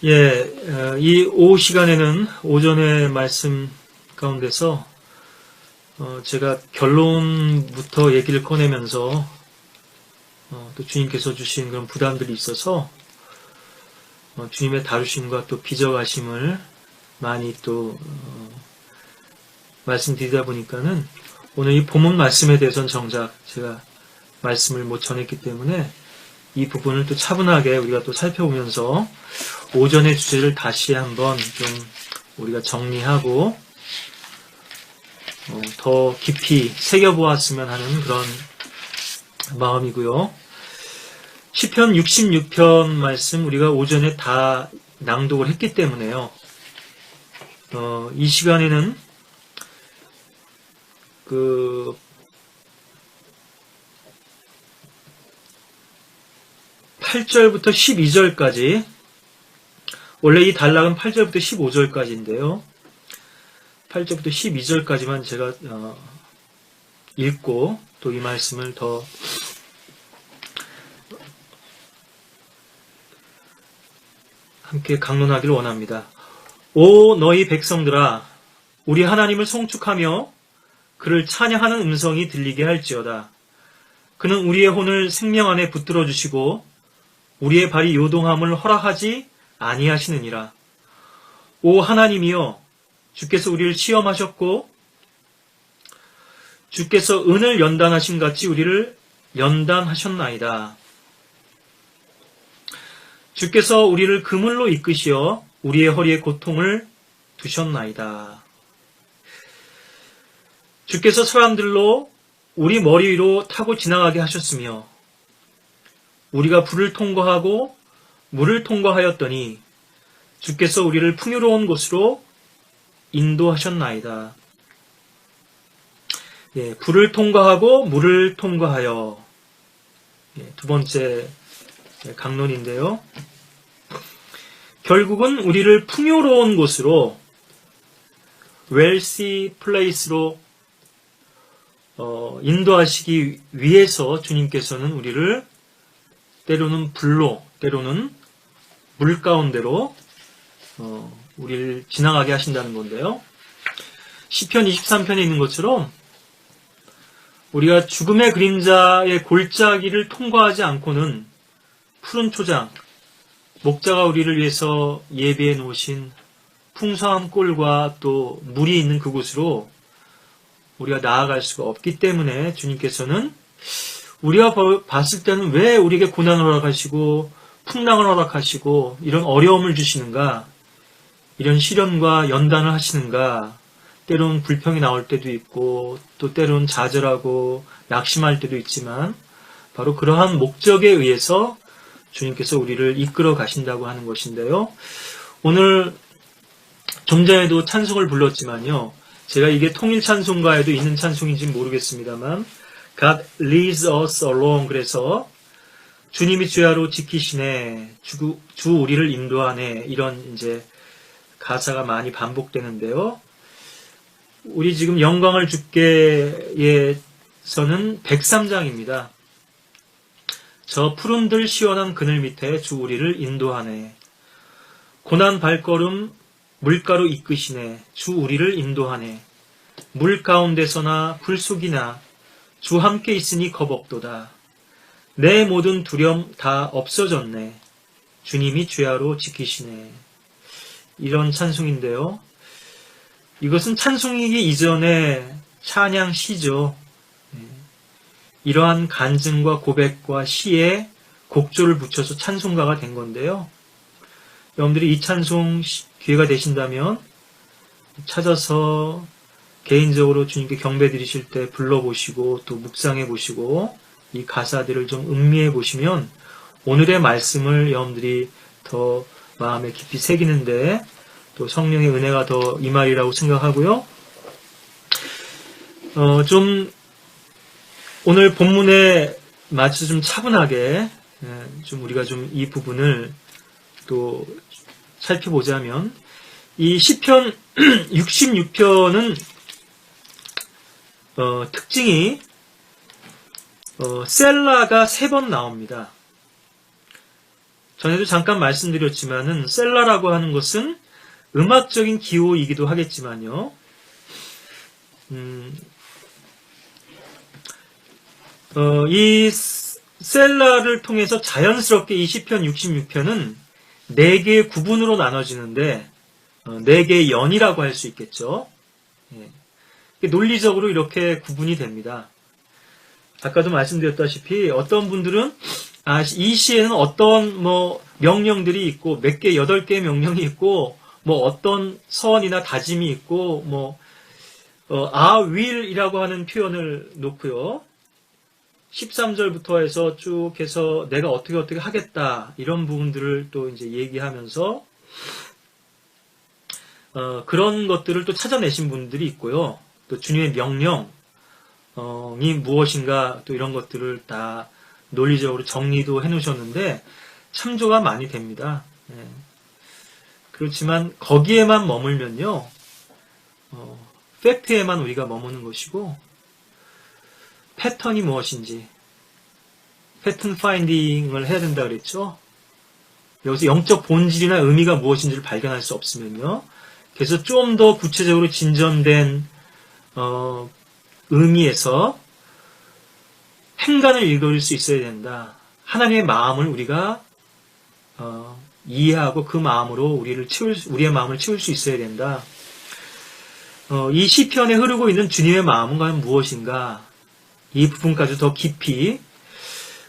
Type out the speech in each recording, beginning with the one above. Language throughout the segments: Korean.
이 오후 시간에는 오전의 말씀 가운데서 제가 결론부터 얘기를 꺼내면서 또 주님께서 주신 그런 부담들이 있어서 주님의 다루심과 또 빚어가심을 많이 또 말씀드리다 보니까는 오늘 이 본문 말씀에 대해서는 정작 제가 말씀을 못 전했기 때문에 이 부분을 또 차분하게 우리가 또 살펴보면서 오전의 주제를 다시 한번 좀 우리가 정리하고 더 깊이 새겨보았으면 하는 그런 마음이고요. 시편 66편 말씀 우리가 오전에 다 낭독을 했기 때문에요. 이 시간에는 8절부터 12절까지, 원래 이 단락은 8절부터 15절까지인데요. 8절부터 12절까지만 제가 읽고 또 이 말씀을 더 함께 강론하기를 원합니다. 오 너희 백성들아, 우리 하나님을 송축하며 그를 찬양하는 음성이 들리게 할지어다. 그는 우리의 혼을 생명 안에 붙들어 주시고 우리의 발이 요동함을 허락하지 아니하시느니라. 오 하나님이여, 주께서 우리를 시험하셨고 주께서 은을 연단하신 같이 우리를 연단하셨나이다. 주께서 우리를 그물로 이끄시어 우리의 허리에 고통을 두셨나이다. 주께서 사람들로 우리 머리 위로 타고 지나가게 하셨으며 우리가 불을 통과하고 물을 통과하였더니 주께서 우리를 풍요로운 곳으로 인도하셨나이다. 불을 통과하고 물을 통과하여, 두 번째 강론인데요. 결국은 우리를 풍요로운 곳으로, wealthy place로 인도하시기 위해서 주님께서는 우리를 때로는 불로, 때로는 물 가운데로 우리를 지나가게 하신다는 건데요. 시편 23편에 있는 것처럼 우리가 죽음의 그림자의 골짜기를 통과하지 않고는 푸른 초장, 목자가 우리를 위해서 예비해 놓으신 풍성한 꼴과 또 물이 있는 그곳으로 우리가 나아갈 수가 없기 때문에 주님께서는 우리가 봤을 때는 왜 우리에게 고난을 허락하시고 풍랑을 허락하시고 이런 어려움을 주시는가, 이런 시련과 연단을 하시는가, 때로는 불평이 나올 때도 있고 또 때로는 좌절하고 낙심할 때도 있지만 바로 그러한 목적에 의해서 주님께서 우리를 이끌어 가신다고 하는 것인데요. 오늘 좀 전에도 찬송을 불렀지만요, 제가 이게 통일 찬송가에도 있는 찬송인지는 모르겠습니다만 God leads us along, 그래서 주님이 주야로 지키시네, 주 우리를 인도하네, 이런 이제 가사가 많이 반복되는데요. 우리 지금 영광을 주께에서는 103장입니다. 저 푸른들 시원한 그늘 밑에 주 우리를 인도하네. 고난 발걸음 물가로 이끄시네. 주 우리를 인도하네. 물 가운데서나 불 속이나 주 함께 있으니 겁없도다. 내 모든 두려움 다 없어졌네. 주님이 주야로 지키시네. 이런 찬송인데요. 이것은 찬송이기 이전에 찬양 시죠. 이러한 간증과 고백과 시에 곡조를 붙여서 찬송가가 된 건데요. 여러분들이 이 찬송 기회가 되신다면 찾아서 개인적으로 주님께 경배 드리실 때 불러보시고 또 묵상해 보시고 이 가사들을 좀 음미해 보시면 오늘의 말씀을 여러분들이 더 마음에 깊이 새기는데 또 성령의 은혜가 더 임하리라고 생각하고요. 좀 오늘 본문에 맞춰 좀 차분하게 좀 우리가 좀 이 부분을 또 살펴보자면, 이 시편 66편은 특징이 셀라가 3번 나옵니다. 전에도 잠깐 말씀드렸지만은 셀라라고 하는 것은 음악적인 기호이기도 하겠지만요. 이 셀라를 통해서 자연스럽게 이 시편 66편은 4개의 구분으로 나눠지는데 4개의 연이라고 할 수 있겠죠. 예. 논리적으로 이렇게 구분이 됩니다. 아까도 말씀드렸다시피 어떤 분들은 이 시에는 어떤 명령들이 있고 몇 개, 8개의 명령이 있고 어떤 서원이나 다짐이 있고 I will이라고 하는 표현을 놓고요. 13절부터 해서 쭉 해서 내가 어떻게 하겠다 이런 부분들을 또 이제 얘기하면서 그런 것들을 또 찾아내신 분들이 있고요. 또 주님의 명령이 무엇인가 또 이런 것들을 다 논리적으로 정리도 해놓으셨는데 참조가 많이 됩니다. 그렇지만 거기에만 머물면요. 팩트에만 우리가 머무는 것이고 패턴이 무엇인지 패턴 파인딩을 해야 된다 그랬죠. 여기서 영적 본질이나 의미가 무엇인지를 발견할 수 없으면요. 그래서 좀 더 구체적으로 진전된 의미에서 행간을 읽을 수 있어야 된다. 하나님의 마음을 우리가 이해하고 그 마음으로 우리의 마음을 채울 수 있어야 된다. 이 시편에 흐르고 있는 주님의 마음은 과연 무엇인가? 이 부분까지 더 깊이.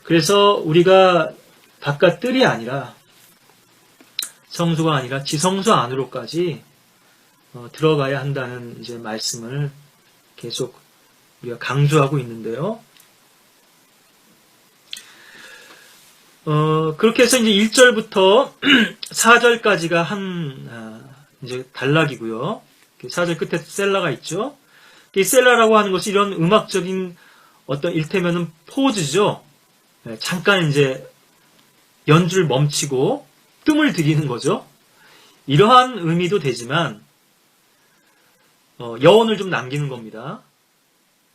그래서 우리가 바깥 뜰이 아니라 성소가 아니라 지성소 안으로까지 들어가야 한다는 이제 말씀을 계속 우리가 강조하고 있는데요. 그렇게 해서 이제 1절부터 4절까지가 이제 단락이고요. 4절 끝에 셀라가 있죠. 이 셀라라고 하는 것이 이런 음악적인 어떤 일테면은 포즈죠. 잠깐 이제 연주를 멈추고 뜸을 들이는 거죠. 이러한 의미도 되지만 여운을 좀 남기는 겁니다.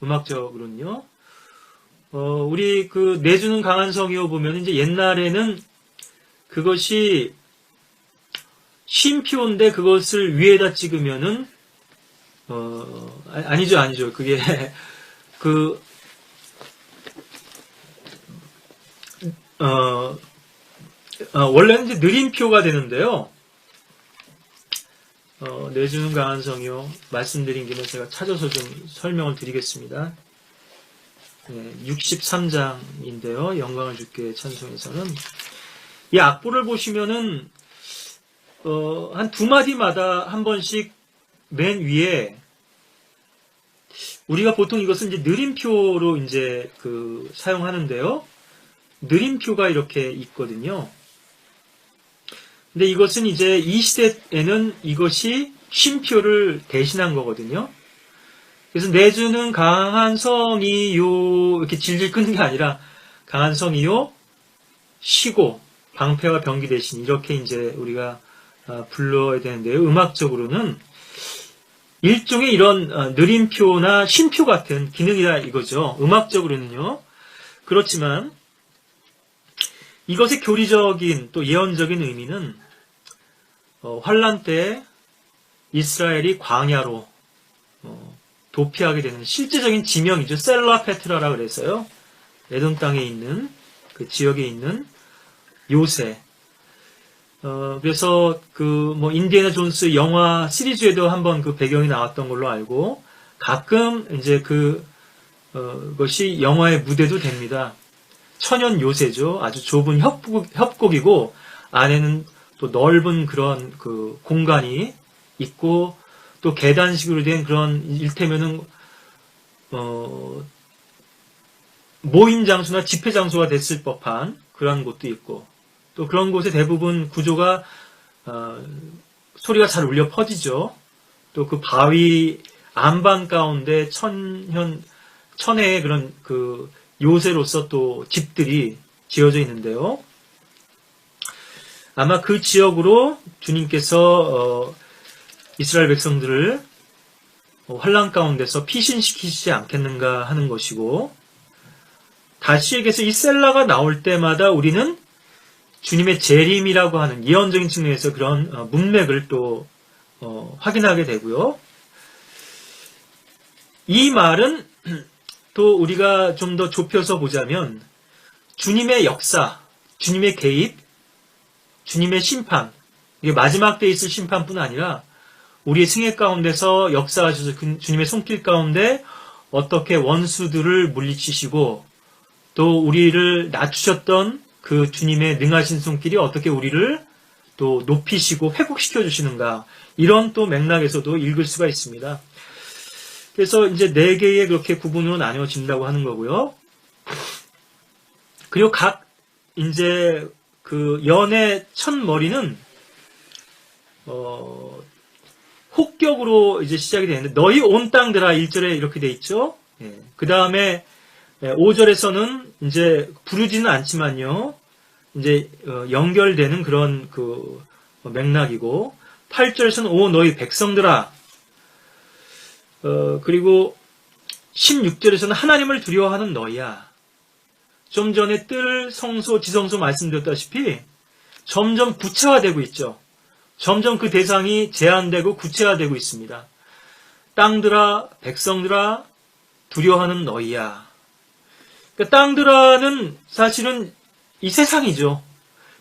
음악적으로는요. 우리 내주는 강한 성이요 보면 이제 옛날에는 그것이 쉼표인데 그것을 위에다 찍으면은 아니죠. 그게 원래는 이제 느림표가 되는데요. 내주는 강한 성이요. 말씀드린 김에 제가 찾아서 좀 설명을 드리겠습니다. 63장인데요. 영광을 주께 찬송에서는 이 악보를 보시면은 한 2마디마다 한 번씩 맨 위에 우리가 보통 이것은 이제 느림표로 이제 사용하는데요. 느림표가 이렇게 있거든요. 근데 이것은 이제 이 시대에는 이것이 쉼표를 대신한 거거든요. 그래서 내주는 강한 성이요 이렇게 질질 끊는 게 아니라 강한 성이요 쉬고 방패와 병기 대신 이렇게 이제 우리가 불러야 되는데요. 음악적으로는 일종의 이런 느림표나 쉼표 같은 기능이다 이거죠. 음악적으로는요. 그렇지만 이것의 교리적인 또 예언적인 의미는 환란 때 이스라엘이 광야로 도피하게 되는 실제적인 지명이죠. 셀라 페트라라 그래서요. 에돔 땅에 있는 그 지역에 있는 요새. 그래서 인디애나 존스 영화 시리즈에도 한번 그 배경이 나왔던 걸로 알고 가끔 이제 그것이 영화의 무대도 됩니다. 천연 요새죠. 아주 좁은 협곡이고 안에는 또 넓은 그런 공간이 있고 또 계단식으로 된 그런 일테면은 모임 장소나 집회 장소가 됐을 법한 그런 곳도 있고 또 그런 곳에 대부분 구조가 소리가 잘 울려 퍼지죠. 또 그 바위 안방 가운데 천혜의 그런 요새로서 또 집들이 지어져 있는데요. 아마 그 지역으로 주님께서 이스라엘 백성들을 환란 가운데서 피신시키지 않겠는가 하는 것이고 다시 얘기해서 이 셀라가 나올 때마다 우리는 주님의 재림이라고 하는 예언적인 측면에서 그런 문맥을 또 확인하게 되고요. 이 말은 또 우리가 좀 더 좁혀서 보자면 주님의 역사, 주님의 개입, 주님의 심판, 이게 마지막 때에 있을 심판뿐 아니라 우리의 생애 가운데서 역사하셔서 주님의 손길 가운데 어떻게 원수들을 물리치시고 또 우리를 낮추셨던 그 주님의 능하신 손길이 어떻게 우리를 또 높이시고 회복시켜 주시는가, 이런 또 맥락에서도 읽을 수가 있습니다. 그래서 이제 4개의 그렇게 구분으로 나뉘어진다고 하는 거고요. 그리고 각 이제 그 연의 첫 머리는 혹격으로 이제 시작이 되는데, 너희 온 땅들아 1절에 이렇게 돼 있죠. 그 다음에 5절에서는 이제 부르지는 않지만요, 이제 연결되는 그런 그 맥락이고, 8절에서는 오 너희 백성들아, 그리고 16절에서는 하나님을 두려워하는 너희야. 좀 전에 뜰, 성소, 지성소 말씀드렸다시피 점점 구체화되고 있죠. 점점 그 대상이 제한되고 구체화되고 있습니다. 땅들아, 백성들아, 두려워하는 너희야. 그러니까 땅들아는 사실은 이 세상이죠.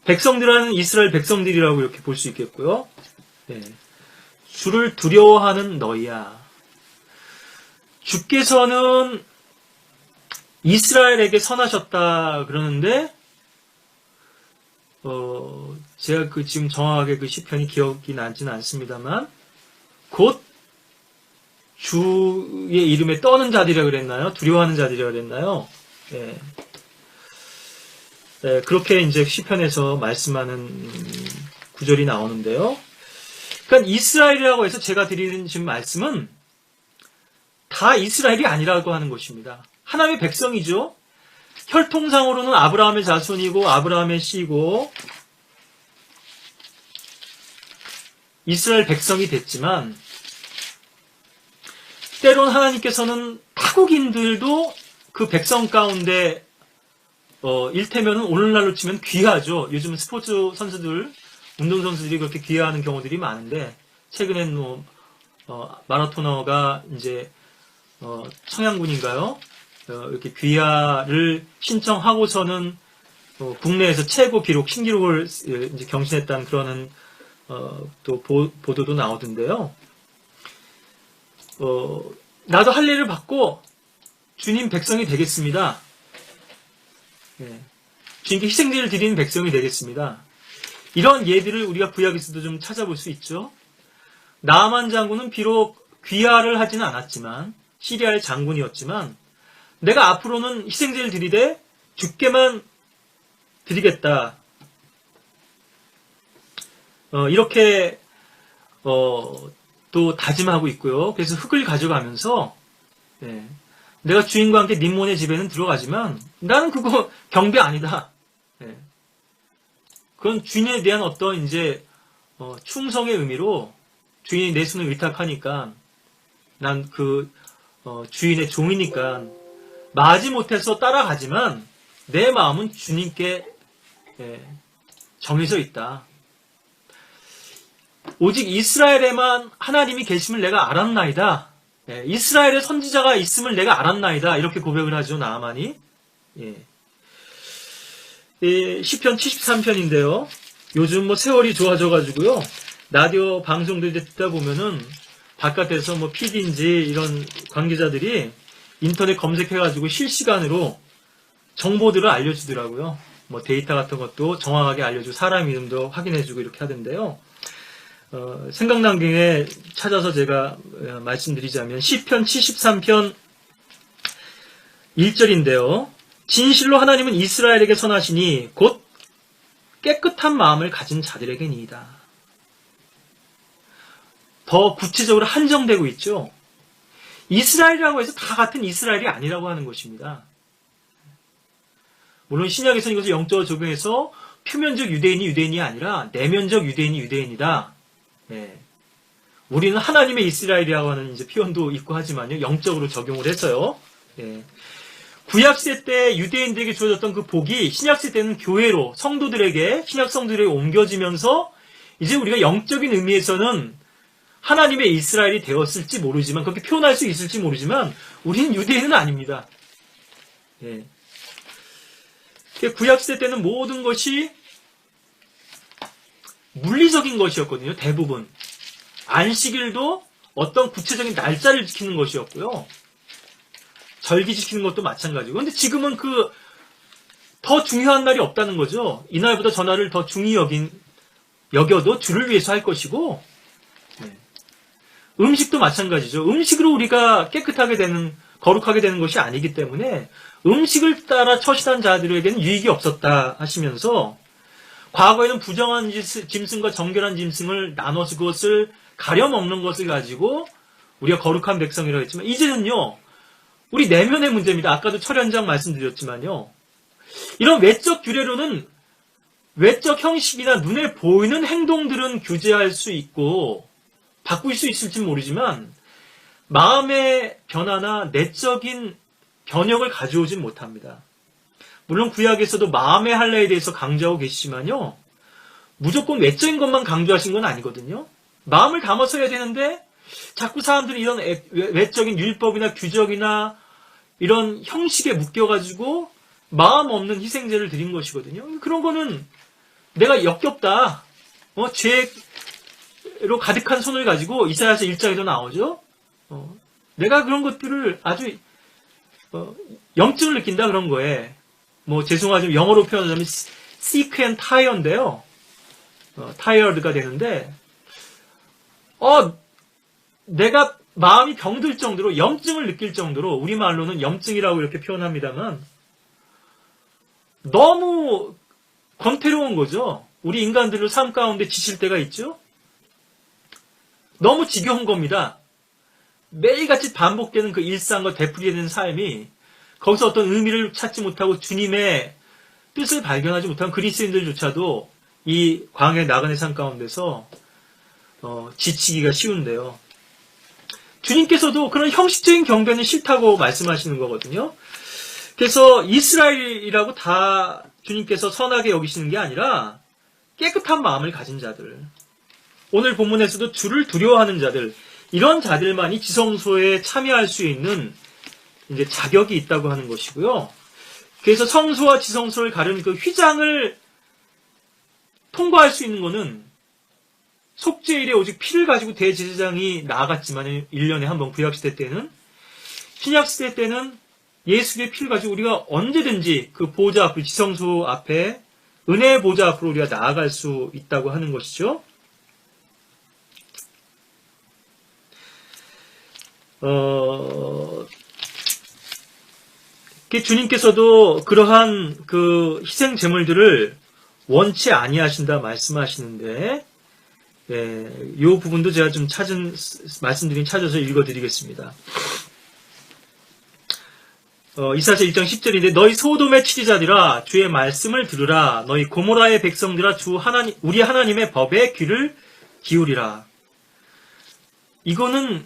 백성들아는 이스라엘 백성들이라고 이렇게 볼 수 있겠고요. 주를 두려워하는 너희야. 주께서는 이스라엘에게 선하셨다 그러는데, 제가 지금 정확하게 그 시편이 기억이 나지는 않습니다만, 곧 주의 이름에 떠는 자들이라 그랬나요? 두려워하는 자들이라 그랬나요? 그렇게 이제 시편에서 말씀하는 구절이 나오는데요. 그러니까 이스라엘이라고 해서 제가 드리는 지금 말씀은 다 이스라엘이 아니라고 하는 것입니다. 하나님의 백성이죠. 혈통상으로는 아브라함의 자손이고 아브라함의 씨고 이스라엘 백성이 됐지만, 때론 하나님께서는 타국인들도 그 백성 가운데 일테면은 오늘날로 치면 귀하죠. 요즘 스포츠 선수들, 운동선수들이 그렇게 귀하는 경우들이 많은데, 최근엔 마라토너가 이제 청양군인가요? 이렇게 귀하를 신청하고서는 국내에서 최고 기록, 신기록을 이제 경신했다는 그러는 또 보도도 나오던데요. 나도 할례를 받고 주님 백성이 되겠습니다. 주님께 희생제를 드리는 백성이 되겠습니다. 이런 예들을 우리가 구약에서도 좀 찾아볼 수 있죠. 나아만 장군은 비록 귀하를 하지는 않았지만, 시리아의 장군이었지만, 내가 앞으로는 희생제를 드리되 주께만 드리겠다. 이렇게 또 다짐하고 있고요. 그래서 흙을 가져가면서 내가 주인과 함께 님몬의 집에는 들어가지만 나는 그거 경배 아니다. 그건 주인에 대한 어떤 이제 충성의 의미로 주인이 내 손을 의탁하니까 난 그 주인의 종이니까 마지 못해서 따라가지만 내 마음은 주님께 정해져 있다. 오직 이스라엘에만 하나님이 계심을 내가 알았나이다. 이스라엘에 선지자가 있음을 내가 알았나이다. 이렇게 고백을 하죠, 나아만이. 시편 73편인데요. 요즘 뭐 세월이 좋아져가지고요. 라디오 방송들 듣다 보면은 바깥에서 뭐 PD인지 이런 관계자들이 인터넷 검색해가지고 실시간으로 정보들을 알려주더라고요. 뭐 데이터 같은 것도 정확하게 알려주고 사람 이름도 확인해주고 이렇게 하던데요. 생각난 김에 찾아서 제가 말씀드리자면 시편 73편 1절인데요. 진실로 하나님은 이스라엘에게 선하시니 곧 깨끗한 마음을 가진 자들에게니이다. 더 구체적으로 한정되고 있죠. 이스라엘이라고 해서 다 같은 이스라엘이 아니라고 하는 것입니다. 물론 신약에서는 이것을 영적으로 적용해서 표면적 유대인이 유대인이 아니라 내면적 유대인이 유대인이다. 우리는 하나님의 이스라엘이라고 하는 이제 표현도 있고 하지만요, 영적으로 적용을 해서요. 구약시대 때 유대인들에게 주어졌던 그 복이 신약시대 때는 교회로, 성도들에게, 신약 성도들에게 옮겨지면서 이제 우리가 영적인 의미에서는 하나님의 이스라엘이 되었을지 모르지만, 그렇게 표현할 수 있을지 모르지만, 우리는 유대인은 아닙니다. 예. 구약시대 때는 모든 것이 물리적인 것이었거든요, 대부분. 안식일도 어떤 구체적인 날짜를 지키는 것이었고요. 절기 지키는 것도 마찬가지고. 그런데 지금은 더 중요한 날이 없다는 거죠. 이 날보다 저 날을 더 중히 여겨도 주를 위해서 할 것이고, 네. 음식도 마찬가지죠. 음식으로 우리가 깨끗하게 거룩하게 되는 것이 아니기 때문에 음식을 따라 처신한 자들에게는 유익이 없었다 하시면서, 과거에는 부정한 짐승과 정결한 짐승을 나눠서 그것을 가려 먹는 것을 가지고 우리가 거룩한 백성이라고 했지만, 이제는요, 우리 내면의 문제입니다. 아까도 철현장 말씀드렸지만요, 이런 외적 규례로는 외적 형식이나 눈에 보이는 행동들은 규제할 수 있고 바꿀 수 있을지 모르지만 마음의 변화나 내적인 변혁을 가져오진 못합니다. 물론 구약에서도 마음의 할례에 대해서 강조하고 계시지만요, 무조건 외적인 것만 강조하신 건 아니거든요. 마음을 담아서 해야 되는데 자꾸 사람들이 이런 외적인 율법이나 규정이나 이런 형식에 묶여가지고 마음 없는 희생제를 드린 것이거든요. 그런 거는 내가 역겹다, 죄로 가득한 손을 가지고 이사야서 1장에도 나오죠. 내가 그런 것들을 아주 염증을 느낀다, 그런 거에. 죄송하지만 영어로 표현하자면 sick and tired인데요. tired가 되는데, 내가 마음이 병들 정도로, 염증을 느낄 정도로, 우리말로는 염증이라고 이렇게 표현합니다만, 너무 권태로운 거죠. 우리 인간들로 삶 가운데 지칠 때가 있죠. 너무 지겨운 겁니다. 매일같이 반복되는 그 일상과 되풀이되는 삶이 거기서 어떤 의미를 찾지 못하고 주님의 뜻을 발견하지 못한 그리스도인들조차도 이 광야의 나그네 삶 가운데서 지치기가 쉬운데요. 주님께서도 그런 형식적인 경배는 싫다고 말씀하시는 거거든요. 그래서 이스라엘이라고 다 주님께서 선하게 여기시는 게 아니라 깨끗한 마음을 가진 자들, 오늘 본문에서도 주를 두려워하는 자들, 이런 자들만이 지성소에 참여할 수 있는 이제 자격이 있다고 하는 것이고요. 그래서 성소와 지성소를 가른 그 휘장을 통과할 수 있는 것은 속죄일에 오직 피를 가지고 대제사장이 나아갔지만 1년에 한 번, 구약시대 때는, 신약시대 때는 예수의 피를 가지고 우리가 언제든지 그 보좌 앞, 지성소 앞에 은혜의 보좌 앞으로 우리가 나아갈 수 있다고 하는 것이죠. 주님께서도 그러한 그 희생 제물들을 원치 아니하신다 말씀하시는데, 이 부분도 제가 좀 찾아서 읽어드리겠습니다. 이사야서 1장 10절인데, 너희 소돔의 치리자들아 주의 말씀을 들으라. 너희 고모라의 백성들아 우리 하나님의 법에 귀를 기울이라. 이거는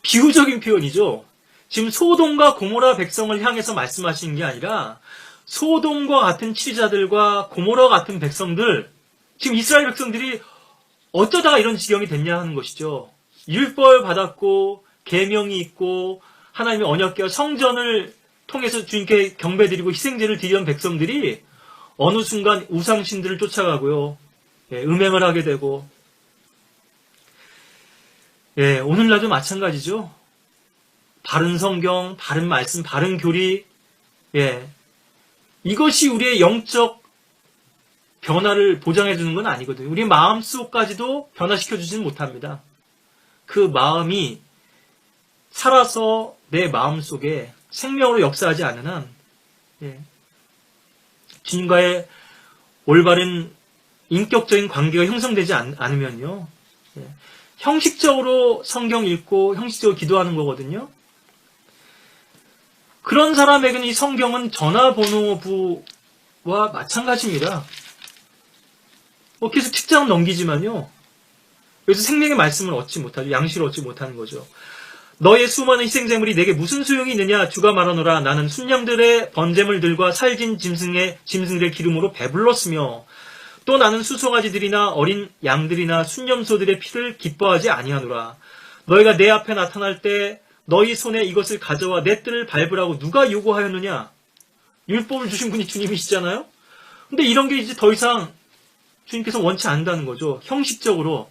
비유적인 표현이죠. 지금 소돔과 고모라 백성을 향해서 말씀하시는 게 아니라 소돔과 같은 치리자들과 고모라 같은 백성들, 지금 이스라엘 백성들이 어쩌다가 이런 지경이 됐냐 하는 것이죠. 율법을 받았고 계명이 있고 하나님의 언약궤와 성전을 통해서 주님께 경배드리고 희생제를 드리던 백성들이 어느 순간 우상신들을 쫓아가고요, 음행을 하게 되고, 오늘날도 마찬가지죠. 바른 성경, 바른 말씀, 바른 교리, 이것이 우리의 영적 변화를 보장해 주는 건 아니거든요. 우리 마음속까지도 변화시켜 주지는 못합니다. 그 마음이 살아서 내 마음속에 생명으로 역사하지 않는 한, 주님과의 올바른 인격적인 관계가 형성되지 않으면요, 형식적으로 성경 읽고 형식적으로 기도하는 거거든요. 그런 사람에게는 이 성경은 전화번호부와 마찬가지입니다. 계속 책장은 넘기지만요, 그래서 생명의 말씀을 얻지 못하죠. 양식을 얻지 못하는 거죠. 너의 수많은 희생제물이 내게 무슨 소용이 있느냐? 주가 말하노라. 나는 순양들의 번제물들과 살진 짐승들의 기름으로 배불렀으며 또 나는 수송아지들이나 어린 양들이나 순염소들의 피를 기뻐하지 아니하노라. 너희가 내 앞에 나타날 때 너희 손에 이것을 가져와 내 뜰을 밟으라고 누가 요구하였느냐? 율법을 주신 분이 주님이시잖아요? 근데 이런 게 이제 더 이상 주님께서 원치 않는다는 거죠. 형식적으로.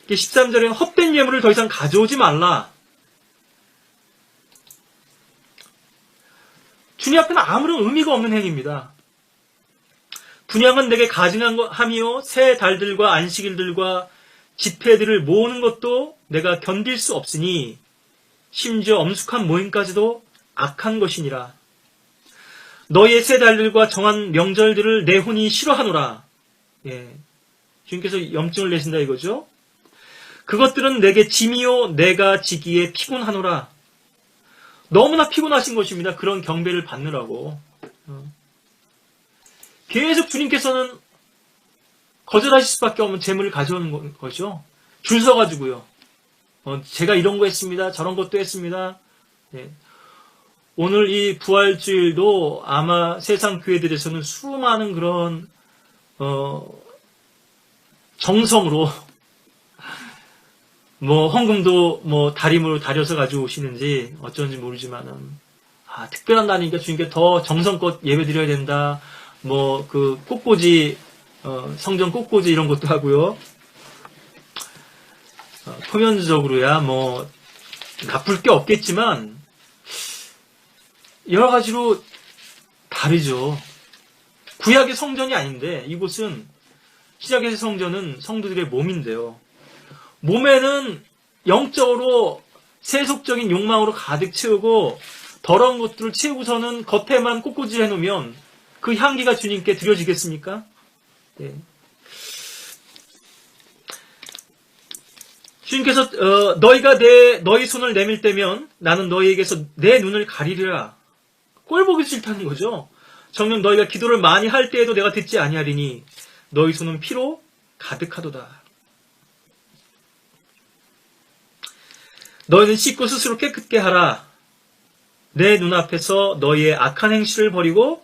13절에는 헛된 예물을 더 이상 가져오지 말라. 주님 앞에는 아무런 의미가 없는 행위입니다. 분향은 내게 가증함이요 새 달들과 안식일들과 집회들을 모으는 것도 내가 견딜 수 없으니 심지어 엄숙한 모임까지도 악한 것이니라. 너희의 새 달들과 정한 명절들을 내 혼이 싫어하노라. 예, 주님께서 염증을 내신다 이거죠. 그것들은 내게 짐이요 내가 지기에 피곤하노라. 너무나 피곤하신 것입니다. 그런 경배를 받느라고. 계속 주님께서는 거절하실 수밖에 없는 재물을 가져오는 거죠. 줄 서가지고요. 제가 이런 거 했습니다. 저런 것도 했습니다. 네. 오늘 이 부활주일도 아마 세상 교회들에서는 수많은 그런 정성으로 헌금도 다림으로 다려서 가지고 오시는지 어쩐지 모르지만은, 특별한 날이니까 주님께 더 정성껏 예배 드려야 된다. 꽃꽂이, 성전 꽃꽂이 이런 것도 하고요. 표면적으로야 나쁠 게 없겠지만, 여러 가지로 다르죠. 구약의 성전이 아닌데, 이곳은, 신약의 성전은 성도들의 몸인데요. 몸에는 영적으로 세속적인 욕망으로 가득 채우고 더러운 것들을 채우고서는 겉에만 꽃꽂이를 해놓으면 그 향기가 주님께 드려지겠습니까? 네. 주님께서 너희가 너희 손을 내밀 때면 나는 너희에게서 내 눈을 가리리라. 꼴 보기 싫다는 거죠. 정녕 너희가 기도를 많이 할 때에도 내가 듣지 아니하리니 너희 손은 피로 가득하도다. 너희는 씻고 스스로 깨끗게 하라. 내 눈앞에서 너희의 악한 행실을 버리고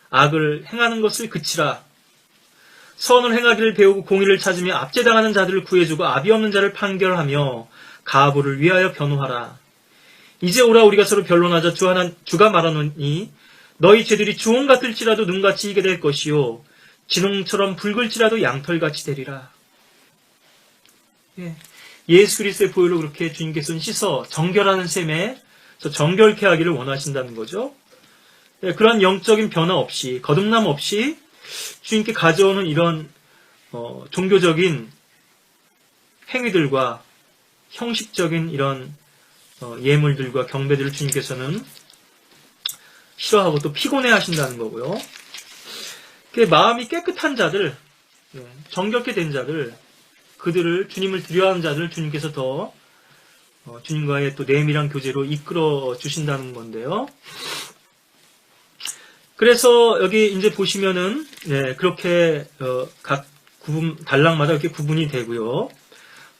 악을 행하는 것을 그치라. 선을 행하기를 배우고 공의를 찾으며 압제당하는 자들을 구해주고 압이 없는 자를 판결하며 가부를 위하여 변호하라. 이제 오라 우리가 서로 변론하자. 주가 말하노니 너희 죄들이 주홍 같을지라도 눈같이 희게 될 것이요 진홍처럼 붉을지라도 양털같이 되리라. 예. 예수 그리스도의 보혈로 그렇게 주님께서는 씻어 정결하는 셈에 정결케 하기를 원하신다는 거죠. 네, 그런 영적인 변화 없이 거듭남 없이 주님께 가져오는 이런 종교적인 행위들과 형식적인 이런 예물들과 경배들을 주님께서는 싫어하고 또 피곤해 하신다는 거고요. 마음이 깨끗한 자들, 정결케 된 자들, 그들을 주님을 두려워하는 자들을 주님께서 더 주님과의 또 내밀한 교제로 이끌어 주신다는 건데요. 그래서 여기 이제 보시면은 그렇게 각 단락마다 이렇게 구분이 되고요.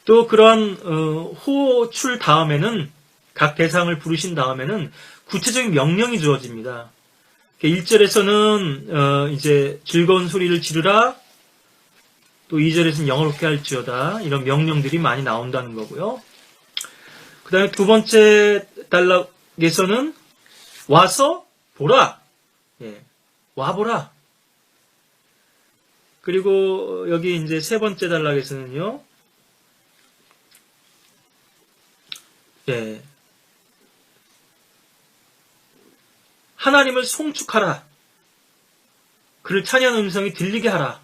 또 그런 호출 다음에는 각 대상을 부르신 다음에는 구체적인 명령이 주어집니다. 1절에서는 이제 즐거운 소리를 지르라. 또 2절에서는 영어롭게 할지어다. 이런 명령들이 많이 나온다는 거고요. 그 다음에 두 번째 단락에서는 와서 보라. 와보라. 그리고 여기 이제 세 번째 단락에서는요. 하나님을 송축하라. 그를 찬양하는 음성이 들리게 하라.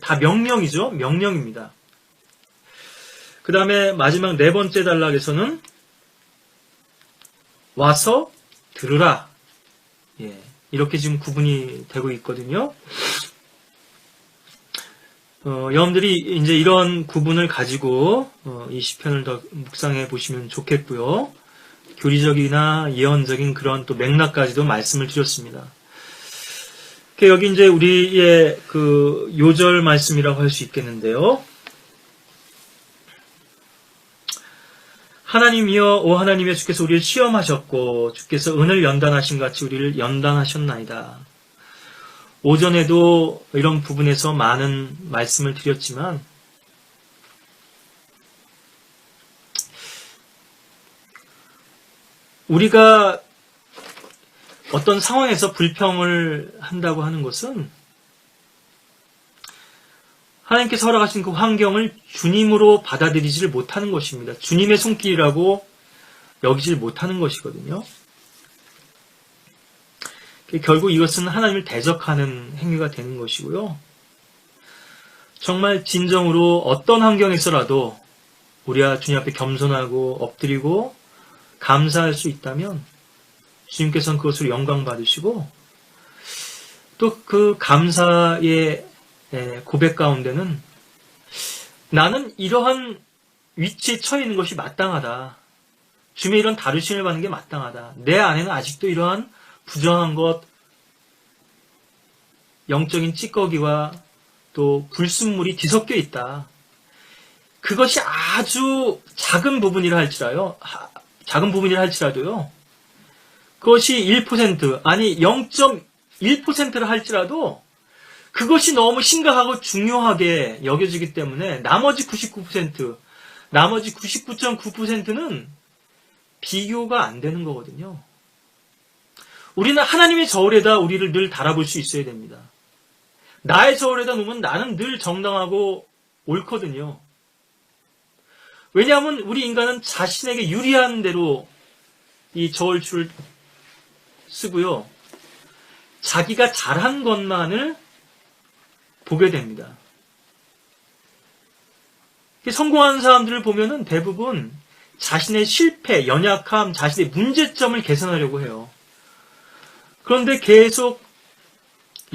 다 명령이죠. 명령입니다. 그 다음에 마지막 네 번째 단락에서는 와서 들으라. 이렇게 지금 구분이 되고 있거든요. 여러분들이 이제 이런 구분을 가지고 이 시편을 더 묵상해 보시면 좋겠고요. 교리적이나 예언적인 그런 또 맥락까지도 말씀을 드렸습니다. 여기 이제 우리의 그 요절 말씀이라고 할 수 있겠는데요. 하나님이여 오 하나님이여 주께서 우리를 시험하셨고 주께서 은을 연단하신 같이 우리를 연단하셨나이다. 오전에도 이런 부분에서 많은 말씀을 드렸지만 우리가 어떤 상황에서 불평을 한다고 하는 것은 하나님께서 허락하신 그 환경을 주님으로 받아들이지를 못하는 것입니다. 주님의 손길이라고 여기질 못하는 것이거든요. 결국 이것은 하나님을 대적하는 행위가 되는 것이고요. 정말 진정으로 어떤 환경에서라도 우리가 주님 앞에 겸손하고 엎드리고 감사할 수 있다면 주님께서는 그것으로 영광 받으시고 또 그 감사의 고백 가운데는 나는 이러한 위치에 처해 있는 것이 마땅하다. 주님의 이런 다루심을 받는 게 마땅하다. 내 안에는 아직도 이러한 부정한 것, 영적인 찌꺼기와 또 불순물이 뒤섞여 있다. 그것이 아주 작은 부분이라 할지라도요. 그것이 1% 아니 0.1%라 할지라도 그것이 너무 심각하고 중요하게 여겨지기 때문에 나머지 99%, 나머지 99.9%는 비교가 안 되는 거거든요. 우리는 하나님의 저울에다 우리를 늘 달아볼 수 있어야 됩니다. 나의 저울에다 놓으면 나는 늘 정당하고 옳거든요. 왜냐하면 우리 인간은 자신에게 유리한 대로 이 저울줄을 쓰고요. 자기가 잘한 것만을 보게 됩니다. 성공하는 사람들을 보면은 대부분 자신의 실패, 연약함, 자신의 문제점을 개선하려고 해요. 그런데 계속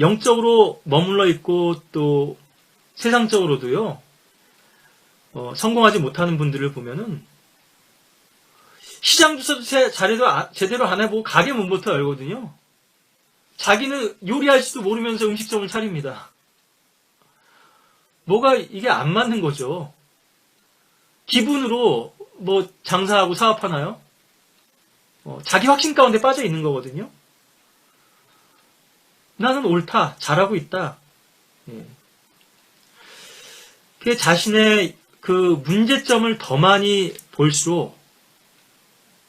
영적으로 머물러 있고 또 세상적으로도요, 성공하지 못하는 분들을 보면은 시장 조사도 제대로 안 해보고 가게 문부터 열거든요. 자기는 요리할지도 모르면서 음식점을 차립니다. 뭐가 이게 안 맞는 거죠. 기분으로 뭐 장사하고 사업하나요? 자기 확신 가운데 빠져 있는 거거든요. 나는 옳다, 잘하고 있다. 그 자신의 그 문제점을 더 많이 볼수록